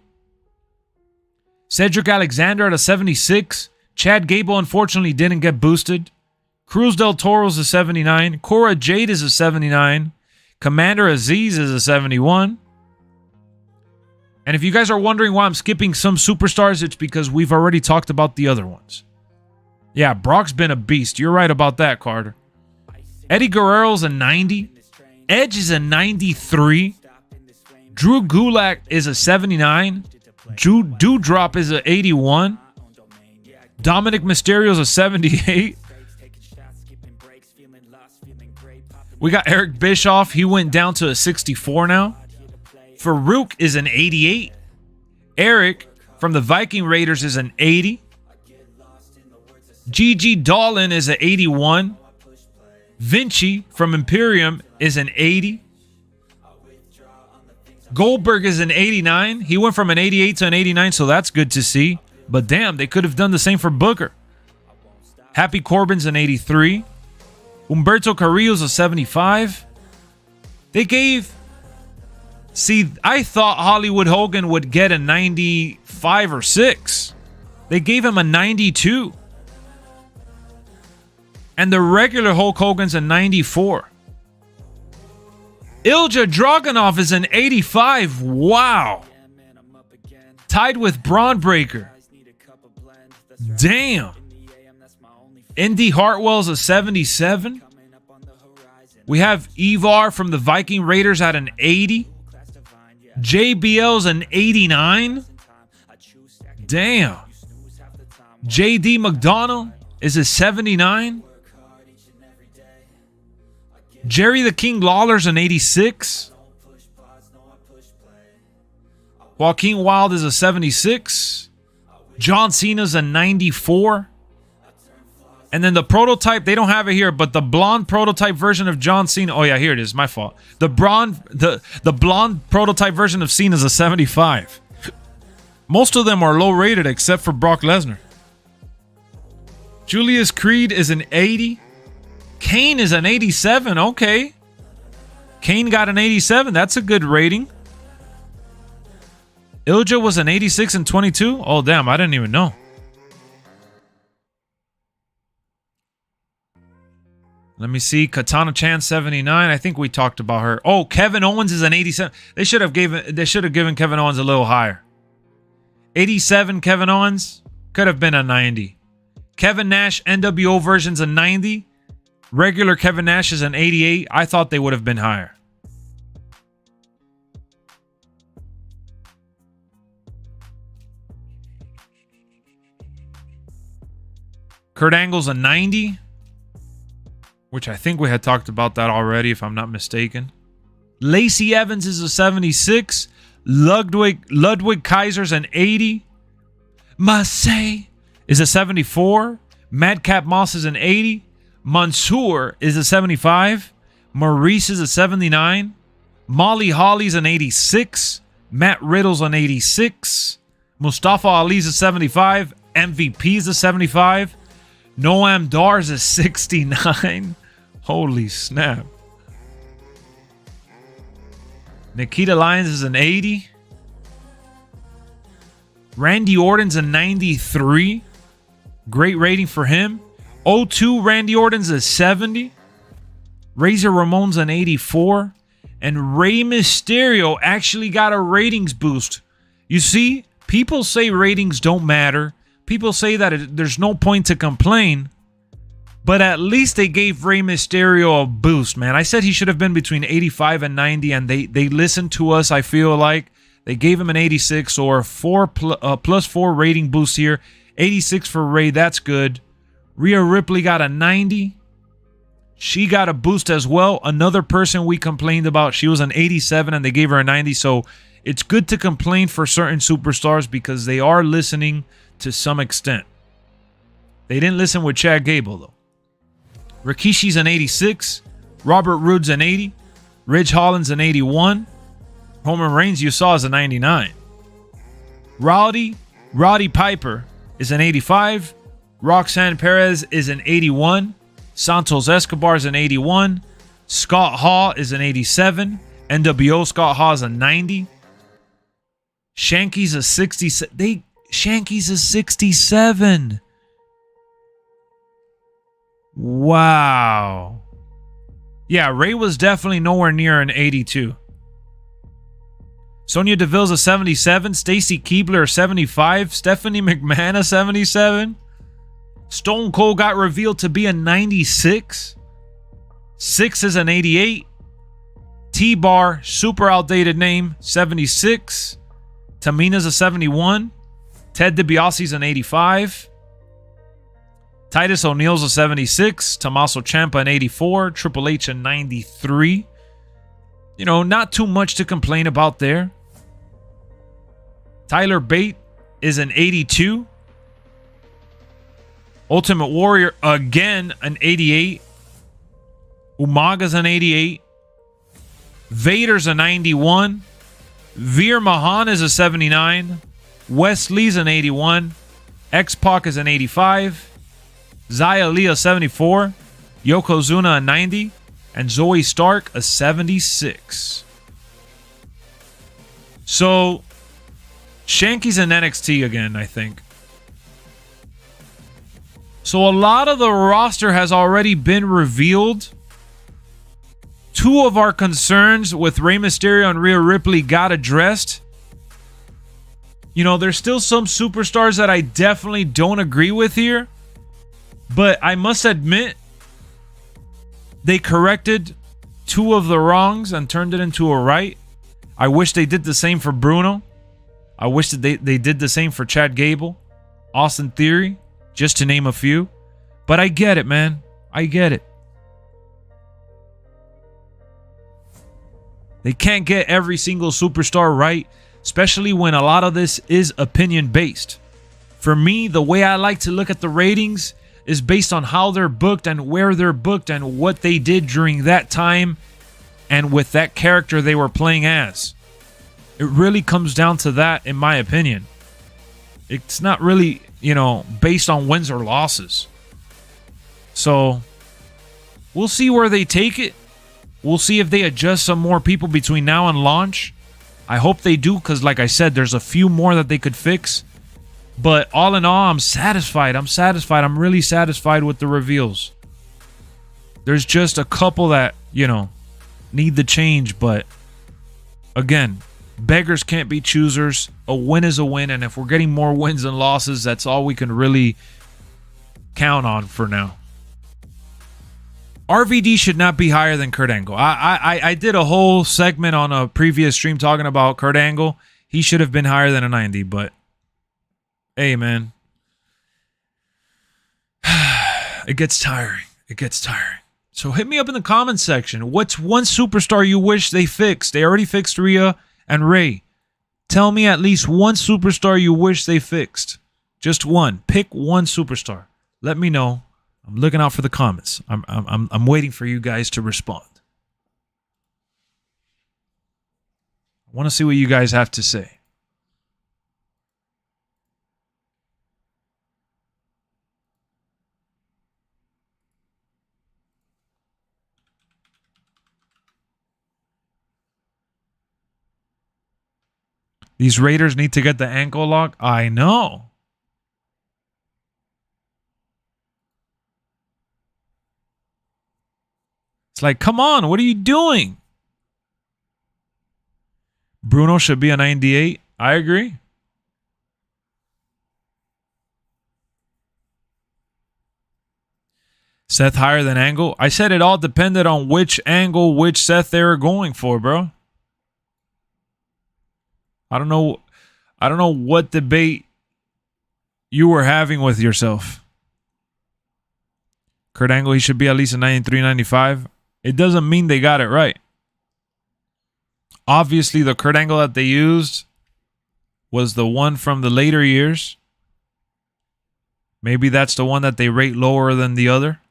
Cedric Alexander at a 76. Chad Gable unfortunately didn't get boosted. Cruz del Toro's a 79. Cora Jade is a 79. Commander Aziz is a 71. And if you guys are wondering why I'm skipping some superstars, it's because we've already talked about the other ones. Yeah, Brock's been a beast. You're right about that, Carter. Eddie Guerrero's a 90. Edge is a 93. Drew Gulak is a 79. Doudrop is a 81. Dominic Mysterio's a 78. We got Eric Bischoff. He went down to a 64 now. Farouk is an 88. Eric from the Viking Raiders is an 80. Gigi Dolan is an 81. Vinci from Imperium is an 80. Goldberg is an 89. He went from an 88 to an 89, so that's good to see. But damn, they could have done the same for Booker. Happy Corbin's an 83. Humberto Carrillo's a 75. They gave... See, I thought Hollywood Hogan would get a 95 or 6. They gave him a 92. And the regular Hulk Hogan's a 94. Ilja Dragunov is an 85. Wow. Tied with Braun Breaker. Damn. Indy Hartwell's a 77. We have Ivar from the Viking Raiders at an 80. JBL's an 89. Damn. JD McDonald is a 79. Jerry the King Lawler's an 86. Joaquin Wilde is a 76. John Cena's a 94. And then the prototype, they don't have it here, but the blonde prototype version of John Cena. Oh yeah, here it is. My fault. The blonde prototype version of Cena's a 75. Most of them are low rated except for Brock Lesnar. Julius Creed is an 80. Kane is an 87. Okay. Kane got an 87. That's a good rating. Ilja was an 86 and 22. Oh, damn. I didn't even know. Let me see. Katana Chan 79. I think we talked about her. Oh, Kevin Owens is an 87. They should have given Kevin Owens a little higher. 87 Kevin Owens could have been a 90. Kevin Nash NWO version's a 90. Regular Kevin Nash is an 88. I thought they would have been higher. Kurt Angle's a 90. Which I think we had talked about that already, if I'm not mistaken. Lacey Evans is a 76. Ludwig Kaiser's an 80. Massey is a 74. Madcap Moss is an 80. Mansoor is a 75. Maurice is a 79. Molly Holly's an 86. Matt Riddle's an 86. Mustafa Ali's a 75. MVP's a 75. Noam Dar's a 69. Holy snap. Nikita Lyons is an 80. Randy Orton's a 93. Great rating for him. 02 Randy Orton's a 70. Razor Ramon's an 84. And Rey Mysterio actually got a ratings boost. You see, people say ratings don't matter. People say that there's no point to complain. But at least they gave Rey Mysterio a boost, man. I said he should have been between 85 and 90, and they listened to us, I feel like. They gave him an 86, or a plus 4 rating boost here. 86 for Rey, that's good. Rhea Ripley got a 90. She got a boost as well. Another person we complained about, she was an 87 and they gave her a 90. So it's good to complain for certain superstars because they are listening to some extent. They didn't listen with Chad Gable though. Rikishi's an 86. Robert Roode's an 80. Ridge Holland's an 81. Roman Reigns, you saw, is a 99. Roddy Piper is an 85. Roxanne Perez is an 81. Santos Escobar is an 81. Scott Hall is an 87. NWO Scott Hall is a 90. Shanky's a 67. Shanky's a 67. Wow. Yeah, Ray was definitely nowhere near an 82. Sonya Deville's a 77. Stacy Keibler a 75. Stephanie McMahon a 77. Stone Cold got revealed to be a 96. Six is an 88. T-Bar, super outdated name, 76. Tamina's a 71. Ted DiBiase's an 85. Titus O'Neil's a 76. Tommaso Ciampa an 84. Triple H a 93. You know, not too much to complain about there. Tyler Bate is an 82. Ultimate Warrior, again, an 88. Umaga's an 88. Vader's a 91. Veer Mahan is a 79. Wesley's an 81. X-Pac is an 85. Xia Li a 74. Yokozuna a 90. And Zoe Stark a 76. So, Shanky's in NXT again, I think. So a lot of the roster has already been revealed. Two of our concerns with Rey Mysterio and Rhea Ripley got addressed. You know, there's still some superstars that I definitely don't agree with here. But I must admit, they corrected two of the wrongs and turned it into a right. I wish they did the same for Bruno. I wish that they did the same for Chad Gable, Austin Theory, just to name a few. But I get it, man. I get it. They can't get every single superstar right, especially when a lot of this is opinion-based. For me, the way I like to look at the ratings is based on how they're booked and where they're booked and what they did during that time and with that character they were playing as. It really comes down to that, in my opinion. It's not really, you know, based on wins or losses. So, we'll see where they take it. We'll see if they adjust some more people between now and launch. I hope they do, because like I said, there's a few more that they could fix. But all in all, I'm satisfied. I'm really satisfied with the reveals. There's just a couple that, you know, need the change. But again, beggars can't be choosers. A win is a win. And if we're getting more wins than losses, that's all we can really count on for now. RVD should not be higher than Kurt Angle. I did a whole segment on a previous stream talking about Kurt Angle. He should have been higher than a 90, but hey, man. It gets tiring. It gets tiring. So hit me up in the comments section. What's one superstar you wish they fixed? They already fixed Rhea and Ray. Tell me at least one superstar you wish they fixed. Just one. Pick one superstar. Let me know. I'm looking out for the comments. I'm waiting for you guys to respond. I want to see what you guys have to say. These Raiders need to get the ankle lock. I know. It's like, come on, what are you doing? Bruno should be a 98. I agree. Seth higher than Angle. I said it all depended on which angle, which Seth they were going for, bro. I don't know what debate you were having with yourself. Kurt Angle, he should be at least a 93, 95. It doesn't mean they got it right. Obviously, the Kurt Angle that they used was the one from the later years. Maybe that's the one that they rate lower than the other.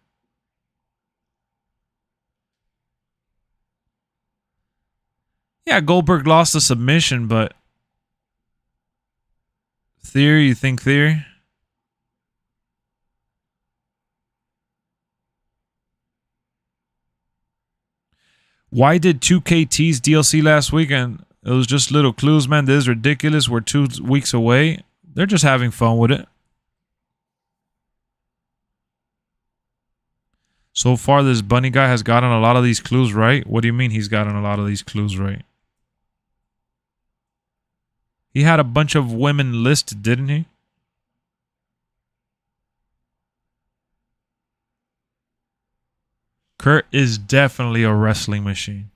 Yeah, Goldberg lost the submission, but Theory, you think Theory? Why did 2K tease DLC last weekend? It was just little clues, man. This is ridiculous. We're 2 weeks away. They're just having fun with it. So far, this bunny guy has gotten a lot of these clues right. What do you mean he's gotten a lot of these clues right? He had a bunch of women listed, didn't he? Kurt is definitely a wrestling machine.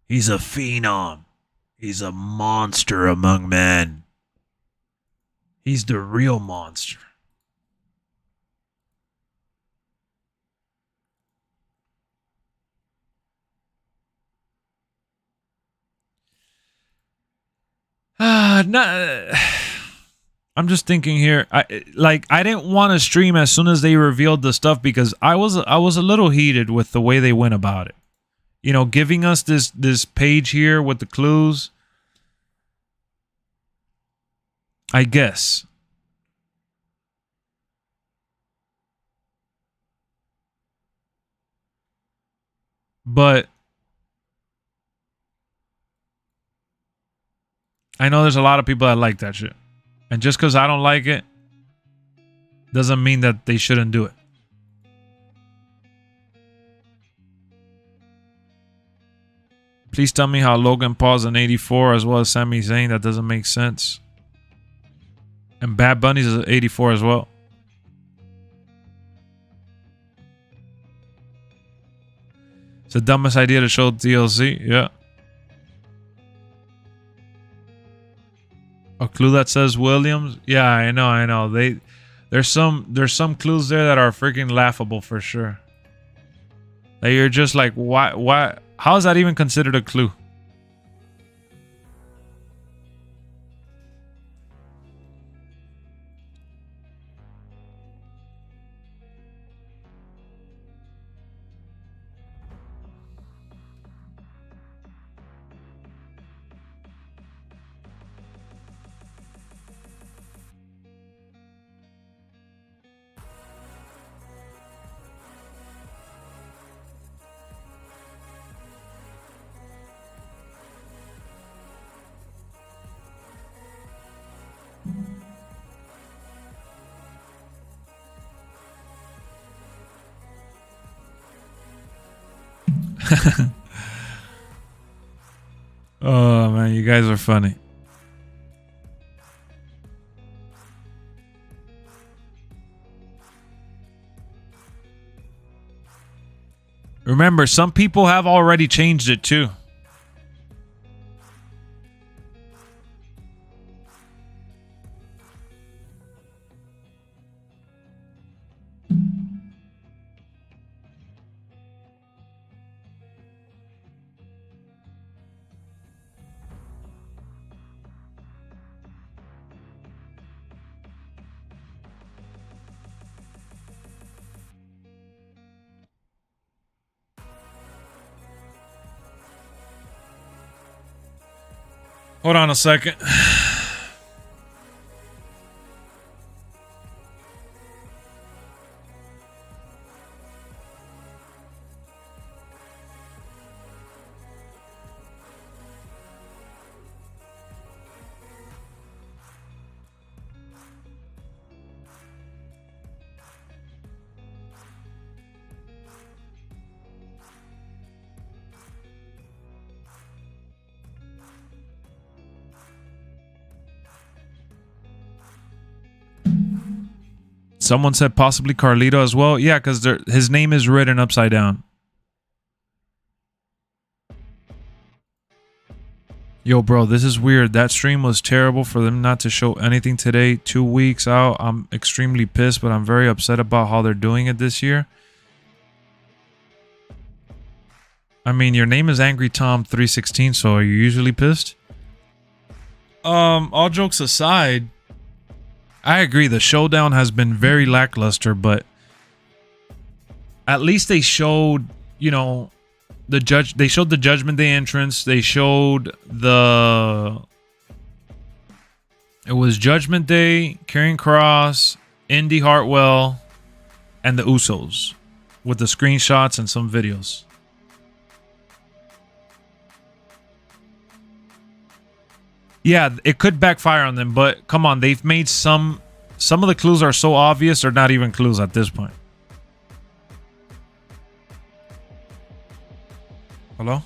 He's a phenom. He's a monster among men. He's the real monster. I'm just thinking here. I didn't want to stream as soon as they revealed the stuff because I was a little heated with the way they went about it. You know, giving us this page here with the clues. I guess. But I know there's a lot of people that like that shit. And just because I don't like it doesn't mean that they shouldn't do it. Please tell me how Logan Paul's an 84 as well as Sami Zayn. That doesn't make sense. And Bad Bunny's is an 84 as well. It's the dumbest idea to show DLC. Yeah. A clue that says Williams? Yeah, I know. There's some clues there that are freaking laughable for sure. That you're just like, why? How is that even considered a clue? Oh man, you guys are funny. Remember, some people have already changed it too. Hold on a second. Someone said possibly Carlito as well. Yeah, because his name is written upside down. Yo, bro, this is weird. That stream was terrible for them not to show anything today. 2 weeks out. I'm extremely pissed, but I'm very upset about how they're doing it this year. I mean, your name is Angry Tom 316, so are you usually pissed? All jokes aside, I agree. The Showdown has been very lackluster, but at least they showed, you know, they showed the Judgment Day entrance. They showed it was Judgment Day, Karrion Kross, Indy Hartwell, and the Usos with the screenshots and some videos. Yeah, it could backfire on them, but come on, they've made some of the clues are so obvious, they're not even clues at this point. Hello?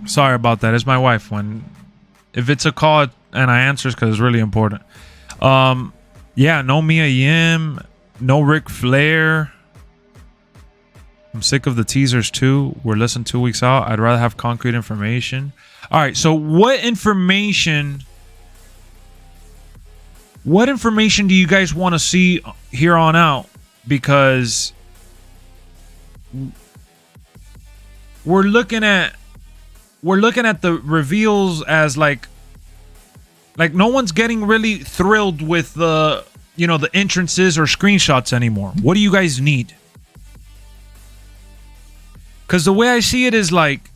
Sorry about that. It's my wife. If it's a call and I answer, it's because it's really important. Yeah, no Mia Yim, no Ric Flair. I'm sick of the teasers too. We're less than 2 weeks out. I'd rather have concrete information. All right, so what information do you guys want to see here on out? Because we're looking at the reveals as like no one's getting really thrilled with the entrances or screenshots anymore. What do you guys need? Because the way I see it is like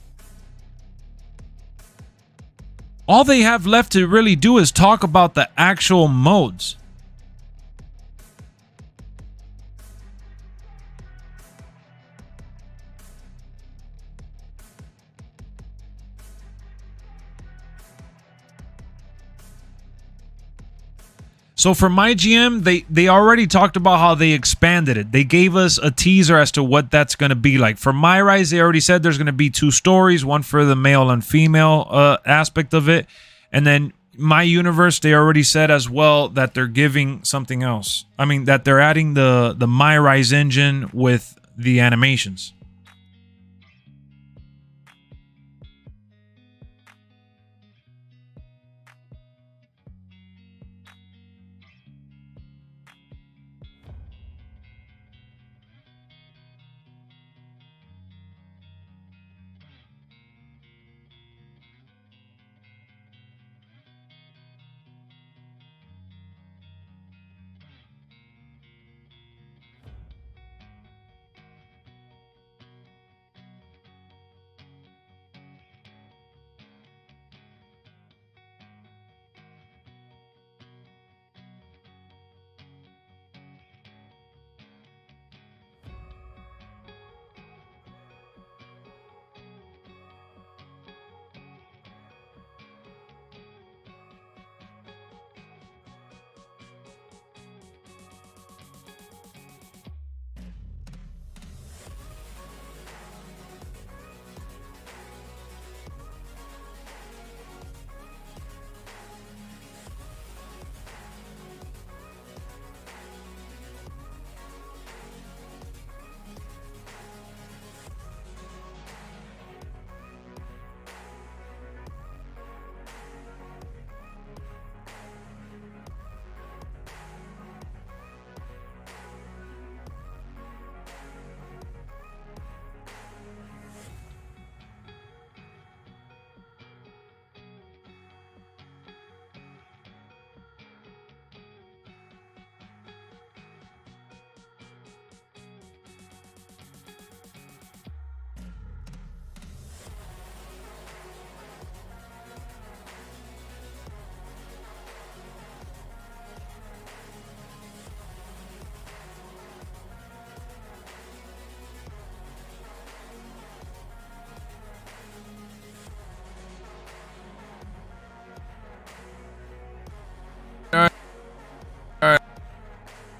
all they have left to really do is talk about the actual modes. So for my GM, they already talked about how they expanded it. They gave us a teaser as to what that's going to be like. For My Rise, they already said there's going to be 2 stories, one for the male and female aspect of it. And then My Universe, they already said as well that they're giving something else. I mean, that they're adding the My Rise engine with the animations.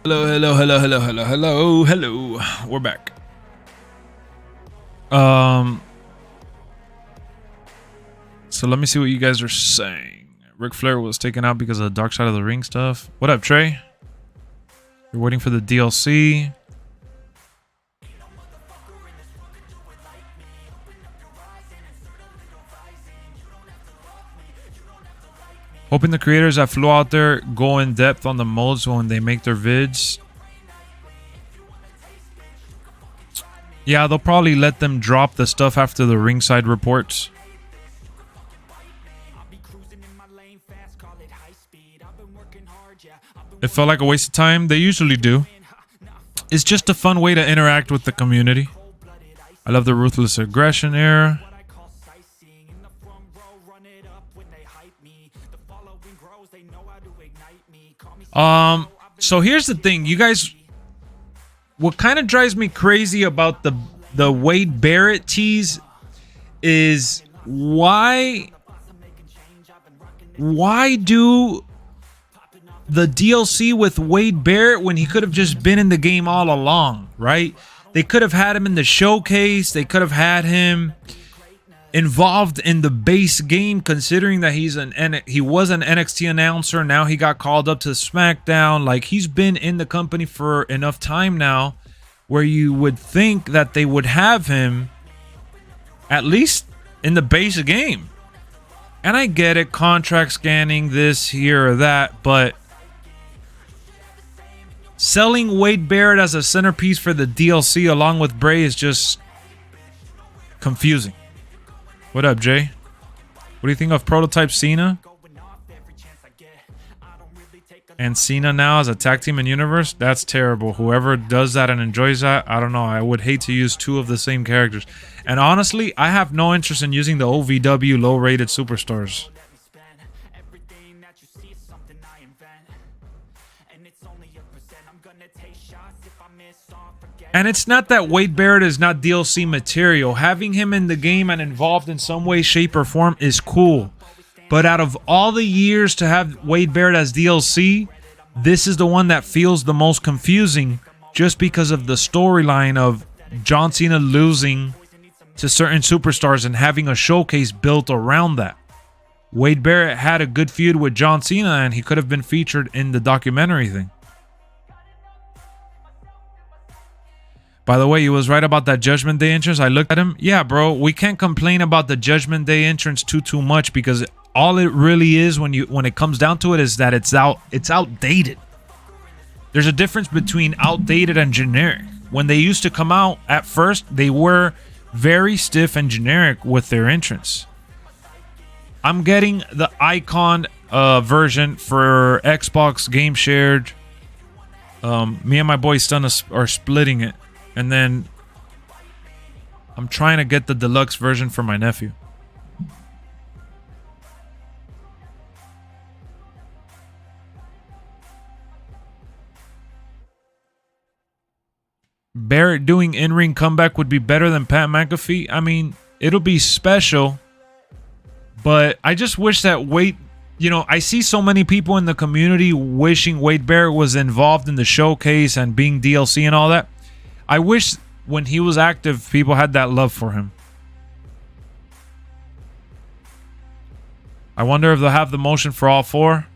Hello, hello, hello, hello, hello, hello, hello. We're back. So let me see what you guys are saying. Ric Flair was taken out because of the Dark Side of the Ring stuff. What up, Trey? You're waiting for the DLC. Hoping the creators that flew out there go in depth on the modes when they make their vids. Yeah, they'll probably let them drop the stuff after the ringside reports. It felt like a waste of time. They usually do. It's just a fun way to interact with the community. I love the ruthless aggression era. So here's the thing, you guys. What kind of drives me crazy about the Wade Barrett tease is why do the DLC with Wade Barrett when he could have just been in the game all along, right? They could have had him in the showcase. They could have had him involved in the base game, considering that he was an NXT announcer. Now he got called up to SmackDown. Like, he's been in the company for enough time now where you would think that they would have him at least in the base game. And I get it, contract scanning, this, here, or that, but selling Wade Barrett as a centerpiece for the DLC along with Bray is just confusing. What up, Jay? What do you think of Prototype Cena? And Cena now as a tag team in Universe? That's terrible. Whoever does that and enjoys that, I don't know. I would hate to use two of the same characters. And honestly, I have no interest in using the OVW low-rated superstars. And it's not that Wade Barrett is not DLC material. Having him in the game and involved in some way, shape, or form is cool. But out of all the years to have Wade Barrett as DLC, this is the one that feels the most confusing just because of the storyline of John Cena losing to certain superstars and having a showcase built around that. Wade Barrett had a good feud with John Cena and he could have been featured in the documentary thing. By the way, he was right about that Judgment Day entrance. I looked at him. Yeah, bro, we can't complain about the Judgment Day entrance too much because all it really is when it comes down to it is that it's outdated. There's a difference between outdated and generic. When they used to come out at first, they were very stiff and generic with their entrance. I'm getting the icon version for Xbox Game Shared. Me and my boy Stun are splitting it. And then I'm trying to get the deluxe version for my nephew. Barrett doing in-ring comeback would be better than Pat McAfee. I mean, it'll be special. But I just wish that Wade... You know, I see so many people in the community wishing Wade Barrett was involved in the showcase and being DLC and all that. I wish when he was active, people had that love for him. I wonder if they'll have the motion for all four.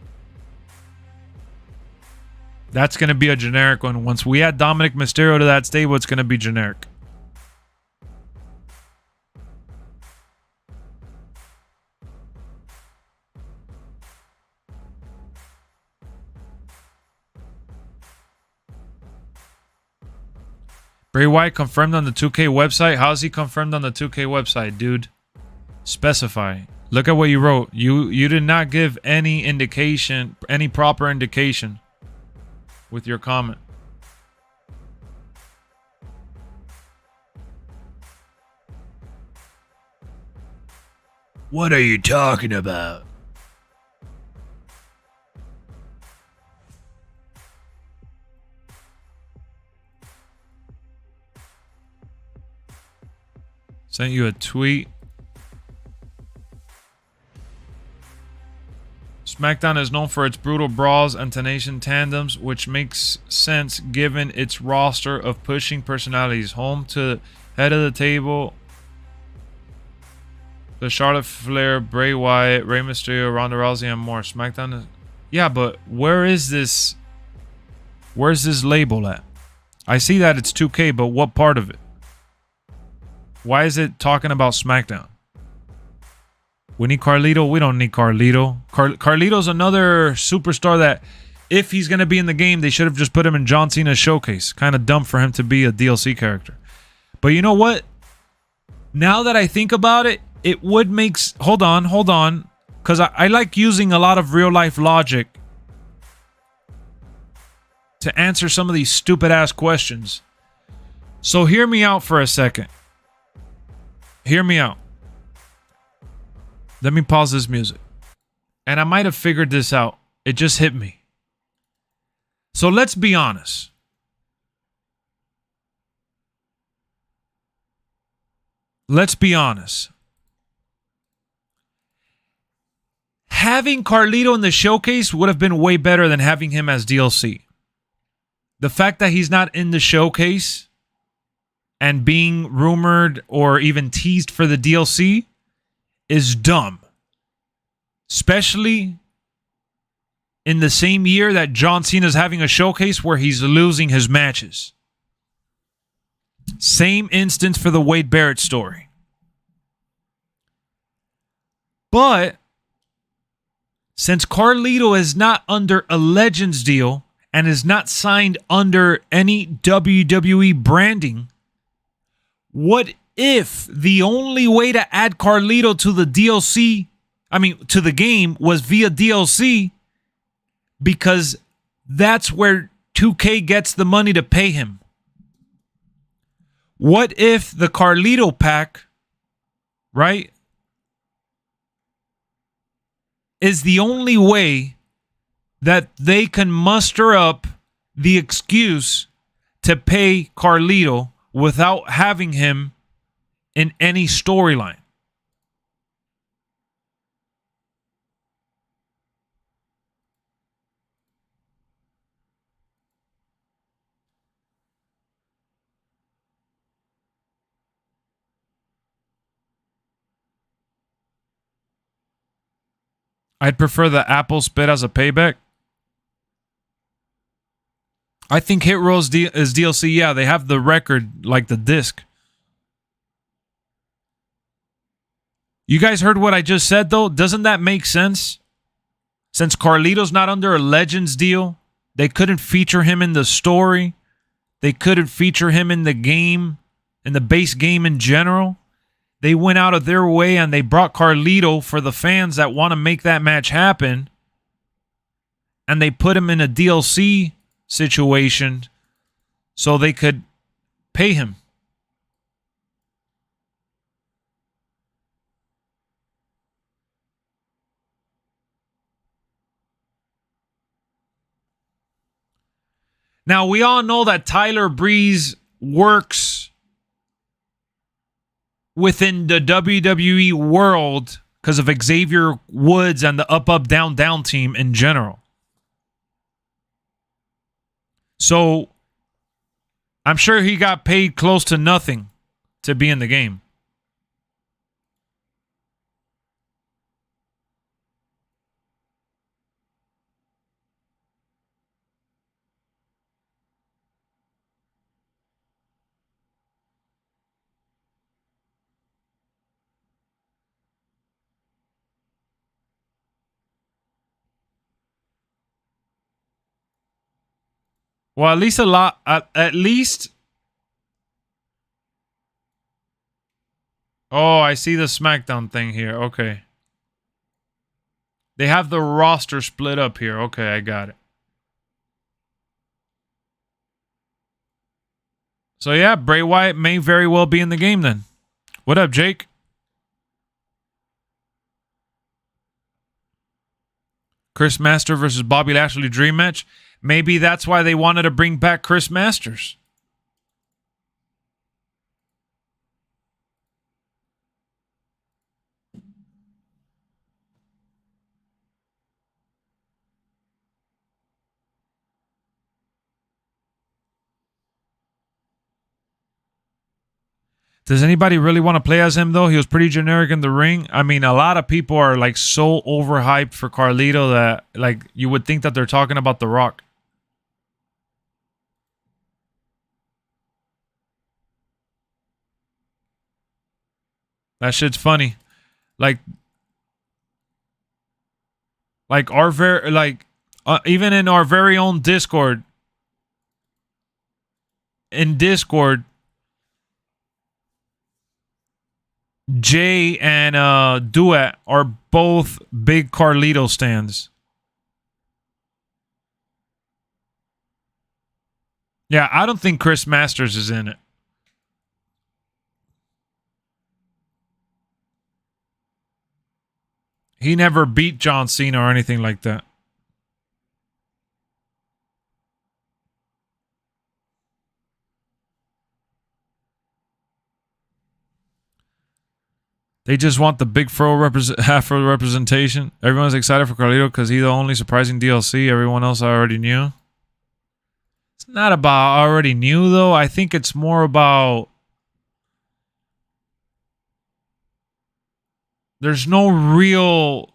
That's going to be a generic one. Once we add Dominic Mysterio to that stable, it's going to be generic. Bray Wyatt confirmed on the 2K website. How's he confirmed on the 2K website, dude? Specify. Look at what you wrote. You did not give any indication, any proper indication with your comment. What are you talking about? Sent you a tweet. SmackDown is known for its brutal brawls and tenacious tandems, which makes sense given its roster of pushing personalities. Home to head of the table, the Charlotte Flair, Bray Wyatt, Rey Mysterio, Ronda Rousey, and more. SmackDown is... Yeah, but where is this? Where's this label at? I see that it's 2K, but what part of it? Why is it talking about SmackDown? We need Carlito. We don't need Carlito. Carlito's another superstar that, if he's going to be in the game, they should have just put him in John Cena's showcase. Kind of dumb for him to be a DLC character. But you know what? Now that I think about it, it would make... Hold on. Because I like using a lot of real-life logic to answer some of these stupid-ass questions. So hear me out for a second. Hear me out. Let me pause this music. And I might have figured this out. It just hit me. So let's be honest. Let's be honest. Having Carlito in the showcase would have been way better than having him as DLC. The fact that he's not in the showcase and being rumored or even teased for the DLC is dumb. Especially in the same year that John Cena's having a showcase where he's losing his matches. Same instance for the Wade Barrett story. But since Carlito is not under a Legends deal and is not signed under any WWE branding, what if the only way to add Carlito to the DLC, to the game, was via DLC, because that's where 2K gets the money to pay him? What if the Carlito pack, right, is the only way that they can muster up the excuse to pay Carlito without having him in any storyline? I'd prefer the Apple spit as a payback. I think Hit Row is DLC. Yeah, they have the record, like the disc. You guys heard what I just said, though? Doesn't that make sense? Since Carlito's not under a Legends deal, they couldn't feature him in the story. They couldn't feature him in the game, in the base game in general. They went out of their way and they brought Carlito for the fans that want to make that match happen. And they put him in a DLC situation so they could pay him. Now, we all know that Tyler Breeze works within the WWE world because of Xavier Woods and the Up, Up, Down, Down team in general. So, I'm sure he got paid close to nothing to be in the game. Well, at least at least. Oh, I see the SmackDown thing here. Okay. They have the roster split up here. Okay, I got it. So yeah, Bray Wyatt may very well be in the game then. What up, Jake? Chris Masters versus Bobby Lashley dream match. Maybe that's why they wanted to bring back Chris Masters. Does anybody really want to play as him, though? He was pretty generic in the ring. I mean, a lot of people are, like, so overhyped for Carlito that, like, you would think that they're talking about The Rock. That shit's funny. Like our even in our very own Discord. In Discord, Jay and Duet are both big Carlito stans. Yeah, I don't think Chris Masters is in it. He never beat John Cena or anything like that. They just want the big half for representation. Everyone's excited for Carlito because he's the only surprising DLC. Everyone else I already knew. It's not about already knew, though. I think it's more about... There's no real,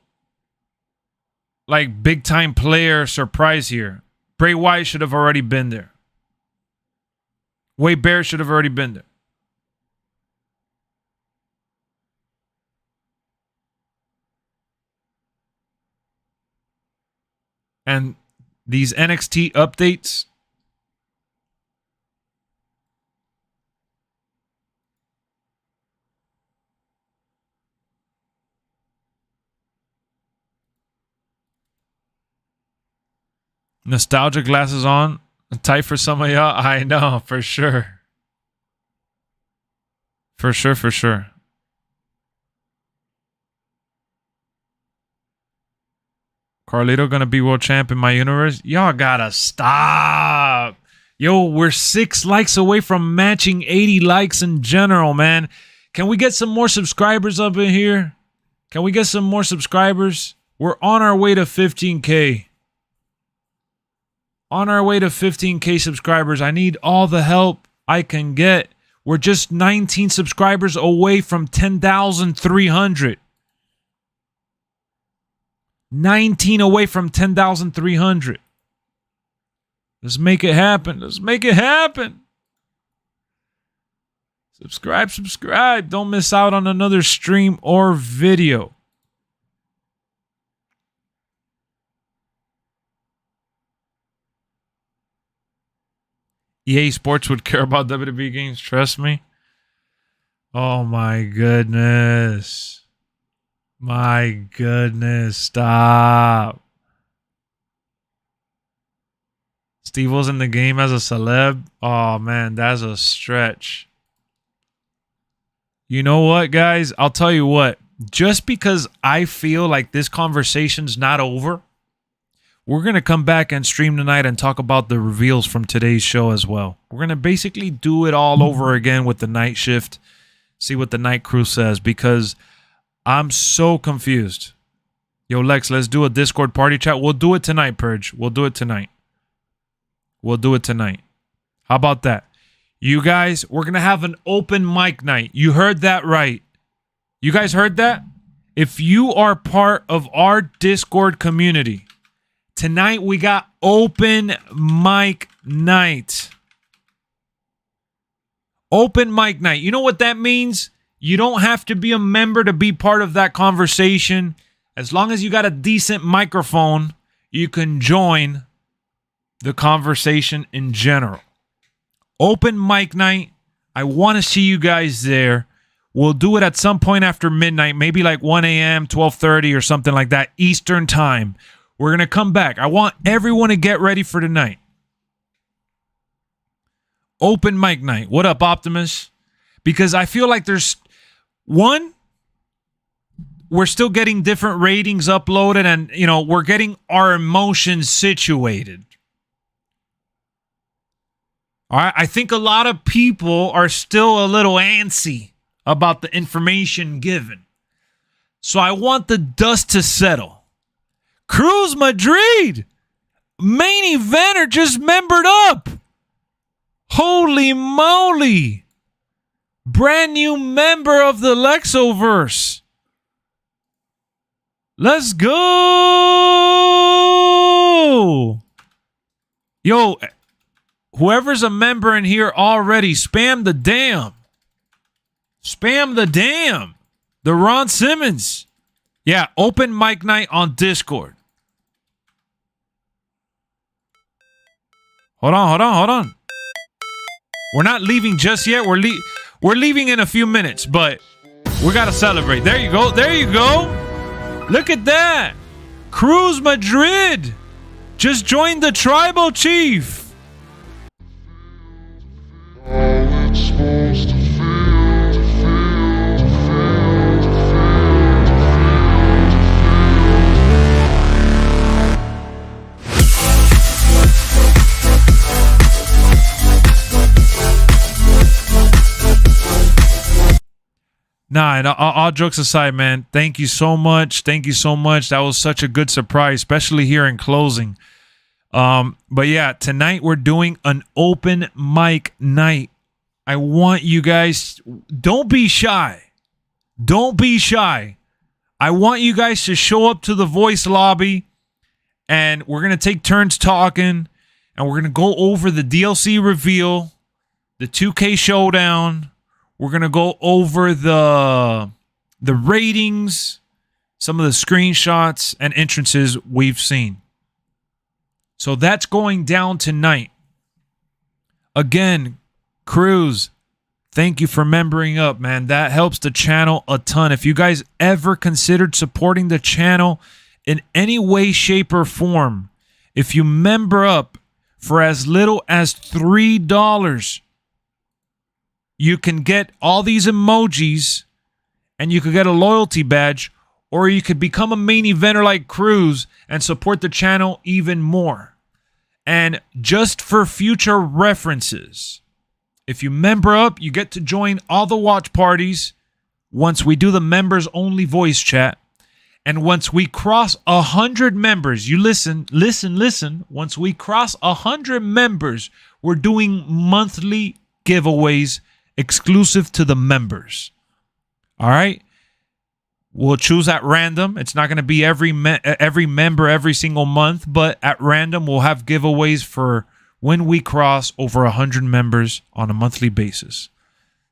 like, big-time player surprise here. Bray Wyatt should have already been there. Wade Barrett should have already been there. And these NXT updates... Nostalgia glasses on. Tight for some of y'all. I know, for sure. For sure, for sure. Carlito gonna be world champ in my universe? Y'all gotta stop. Yo, we're 6 likes away from matching 80 likes in general, man. Can we get some more subscribers up in here? Can we get some more subscribers? We're on our way to 15K. On our way to 15K subscribers. I need all the help I can get. We're just 19 subscribers away from 10,300. 19 away from 10,300. Let's make it happen. Let's make it happen. Subscribe, subscribe. Don't miss out on another stream or video. EA Sports would care about WWE games, trust me. Oh my goodness. My goodness, stop. Steve was in the game as a celeb. Oh man, that's a stretch. You know what, guys? I'll tell you what. Just because I feel like this conversation's not over, we're going to come back and stream tonight and talk about the reveals from today's show as well. We're going to basically do it all over again with the night shift. See what the night crew says, because I'm so confused. Yo, Lex, let's do a Discord party chat. We'll do it tonight, Purge. We'll do it tonight. We'll do it tonight. How about that? You guys, we're going to have an open mic night. You heard that right. You guys heard that? If you are part of our Discord community, tonight we got open mic night. Open mic night. You know what that means? You don't have to be a member to be part of that conversation. As long as you got a decent microphone, you can join the conversation in general. Open mic night. I want to see you guys there. We'll do it at some point after midnight, maybe like 1 a.m., 12:30 or something like that, Eastern time. We're going to come back. I want everyone to get ready for tonight. Open mic night. What up, Optimus? Because I feel like there's... One, we're still getting different ratings uploaded and, you know, we're getting our emotions situated. All right, I think a lot of people are still a little antsy about the information given. So I want the dust to settle. Cruz Madrid, main eventer, just membered up. Holy moly. Brand new member of the Lexoverse. Let's go. Yo, whoever's a member in here already, spam the damn. Spam the damn. The Ron Simmons. Yeah, open mic night on Discord. Hold on. We're not leaving just yet. We're leaving in a few minutes, but we got to celebrate. There you go. Look at that. Cruz Madrid just joined the tribal chief. Nah, and all jokes aside, man, thank you so much. That was such a good surprise, especially here in closing. But yeah, tonight we're doing an open mic night. I want you guys, don't be shy. I want you guys to show up to the voice lobby, and we're going to take turns talking, and we're going to go over the DLC reveal, the 2K Showdown. We're going to go over the ratings, some of the screenshots and entrances we've seen. So that's going down tonight. Again, Cruz, thank you for membering up, man. That helps the channel a ton. If you guys ever considered supporting the channel in any way, shape, or form, if you member up for as little as $3, you can get all these emojis, and you could get a loyalty badge, or you could become a main eventer like Cruz and support the channel even more. And just for future references, if you member up, you get to join all the watch parties once we do the members only voice chat. And once we cross 100 members, you listen. Once we cross 100 members, we're doing monthly giveaways exclusive to the members. All right? We'll choose at random. It's not going to be every member every single month, but at random we'll have giveaways for when we cross over 100 members on a monthly basis.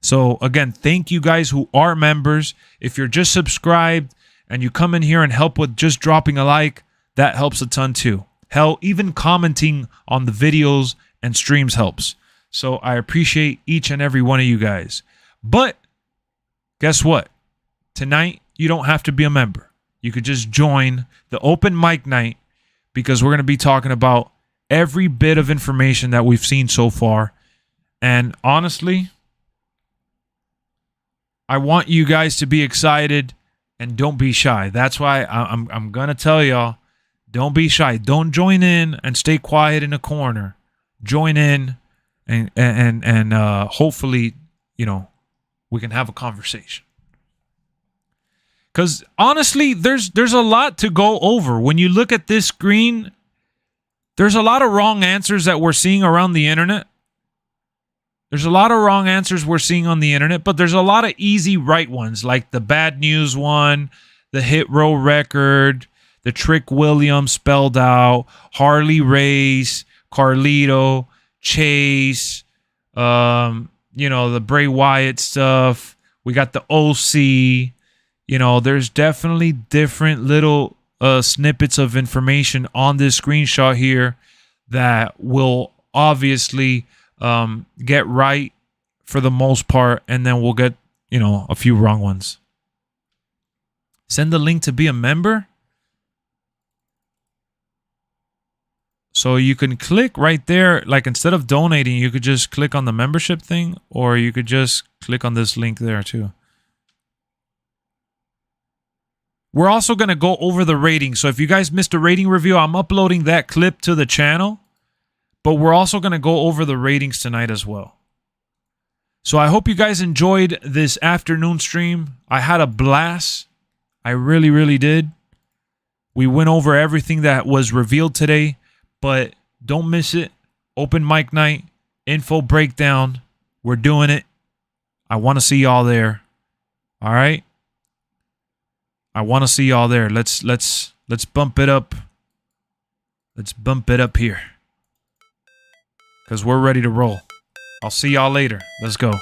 So again, thank you guys who are members. If you're just subscribed and you come in here and help with just dropping a like, that helps a ton too. Hell, even commenting on the videos and streams helps. So I appreciate each and every one of you guys. But guess what? Tonight, you don't have to be a member. You could just join the open mic night, because we're going to be talking about every bit of information that we've seen so far. And honestly, I want you guys to be excited and don't be shy. That's why I'm going to tell y'all, don't be shy. Don't join in and stay quiet in a corner. Join in. And hopefully, we can have a conversation. Because honestly, there's a lot to go over. When you look at this screen, there's a lot of wrong answers that we're seeing around the internet. There's a lot of wrong answers we're seeing on the internet, but there's a lot of easy right ones, like the bad news one, the hit row record, the Trick Williams spelled out, Harley Race, Carlito, Chase, the Bray Wyatt stuff. We got the OC. There's definitely different little snippets of information on this screenshot here that will obviously get right for the most part, and then we'll get, a few wrong ones. Send the link to be a member. So you can click right there, like instead of donating, you could just click on the membership thing, or you could just click on this link there too. We're also going to go over the ratings. So if you guys missed a rating review, I'm uploading that clip to the channel, but we're also going to go over the ratings tonight as well. So I hope you guys enjoyed this afternoon stream. I had a blast. I really, really did. We went over everything that was revealed today. But don't miss it. Open mic night, info breakdown. We're doing it. I want to see y'all there. All right? I want to see y'all there. Let's bump it up. Let's bump it up here. Cuz we're ready to roll. I'll see y'all later. Let's go.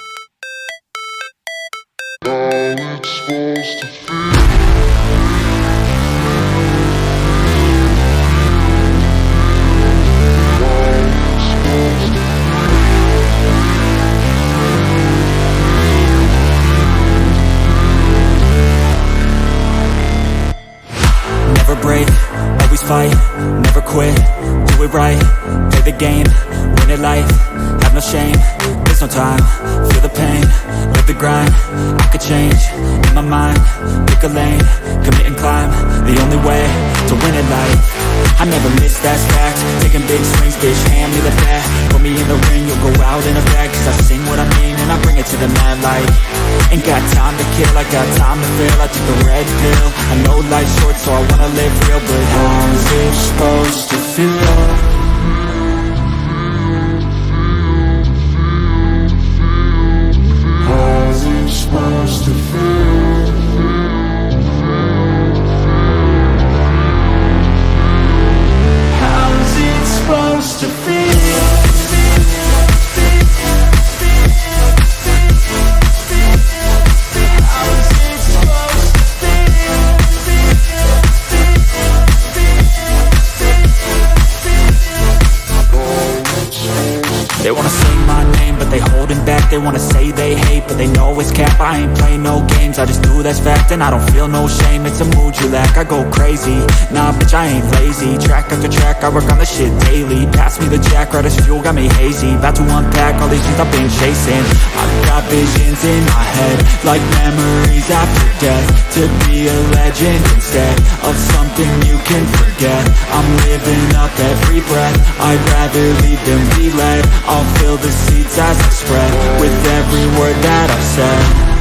Never break, always fight, never quit, do it right, play the game, win it life, have no shame, there's no time, feel the pain, live the grind, I could change, in my mind, pick a lane, commit and climb, the only way to win it life, I never miss, that's fact, taking big swings, bitch, hand me the bat, put me in the ring, you'll go out in a bag, cause I sing what I mean and I bring it to the mad light, ain't got time to kill, I got time to feel, I took the red pill, I know life's short so I wanna live real, but how's it supposed to feel? Supposed to feel. How's it supposed to feel? They wanna say my name, but they holding back. They wanna say they hate, but they know it's cap. I ain't play no games, I just do that's fact. And I don't feel no shame, it's a mood you lack. I go crazy, nah bitch I ain't lazy. Track after track, I work on this shit daily. Pass me the jack, right as fuel, got me hazy. About to unpack all these things I've been chasing. I've got visions in my head, like memories after death. To be a legend instead of something you can forget. I'm living up every breath, I'd rather lead than be led. I'll fill the seats as I spread with every word that I've said.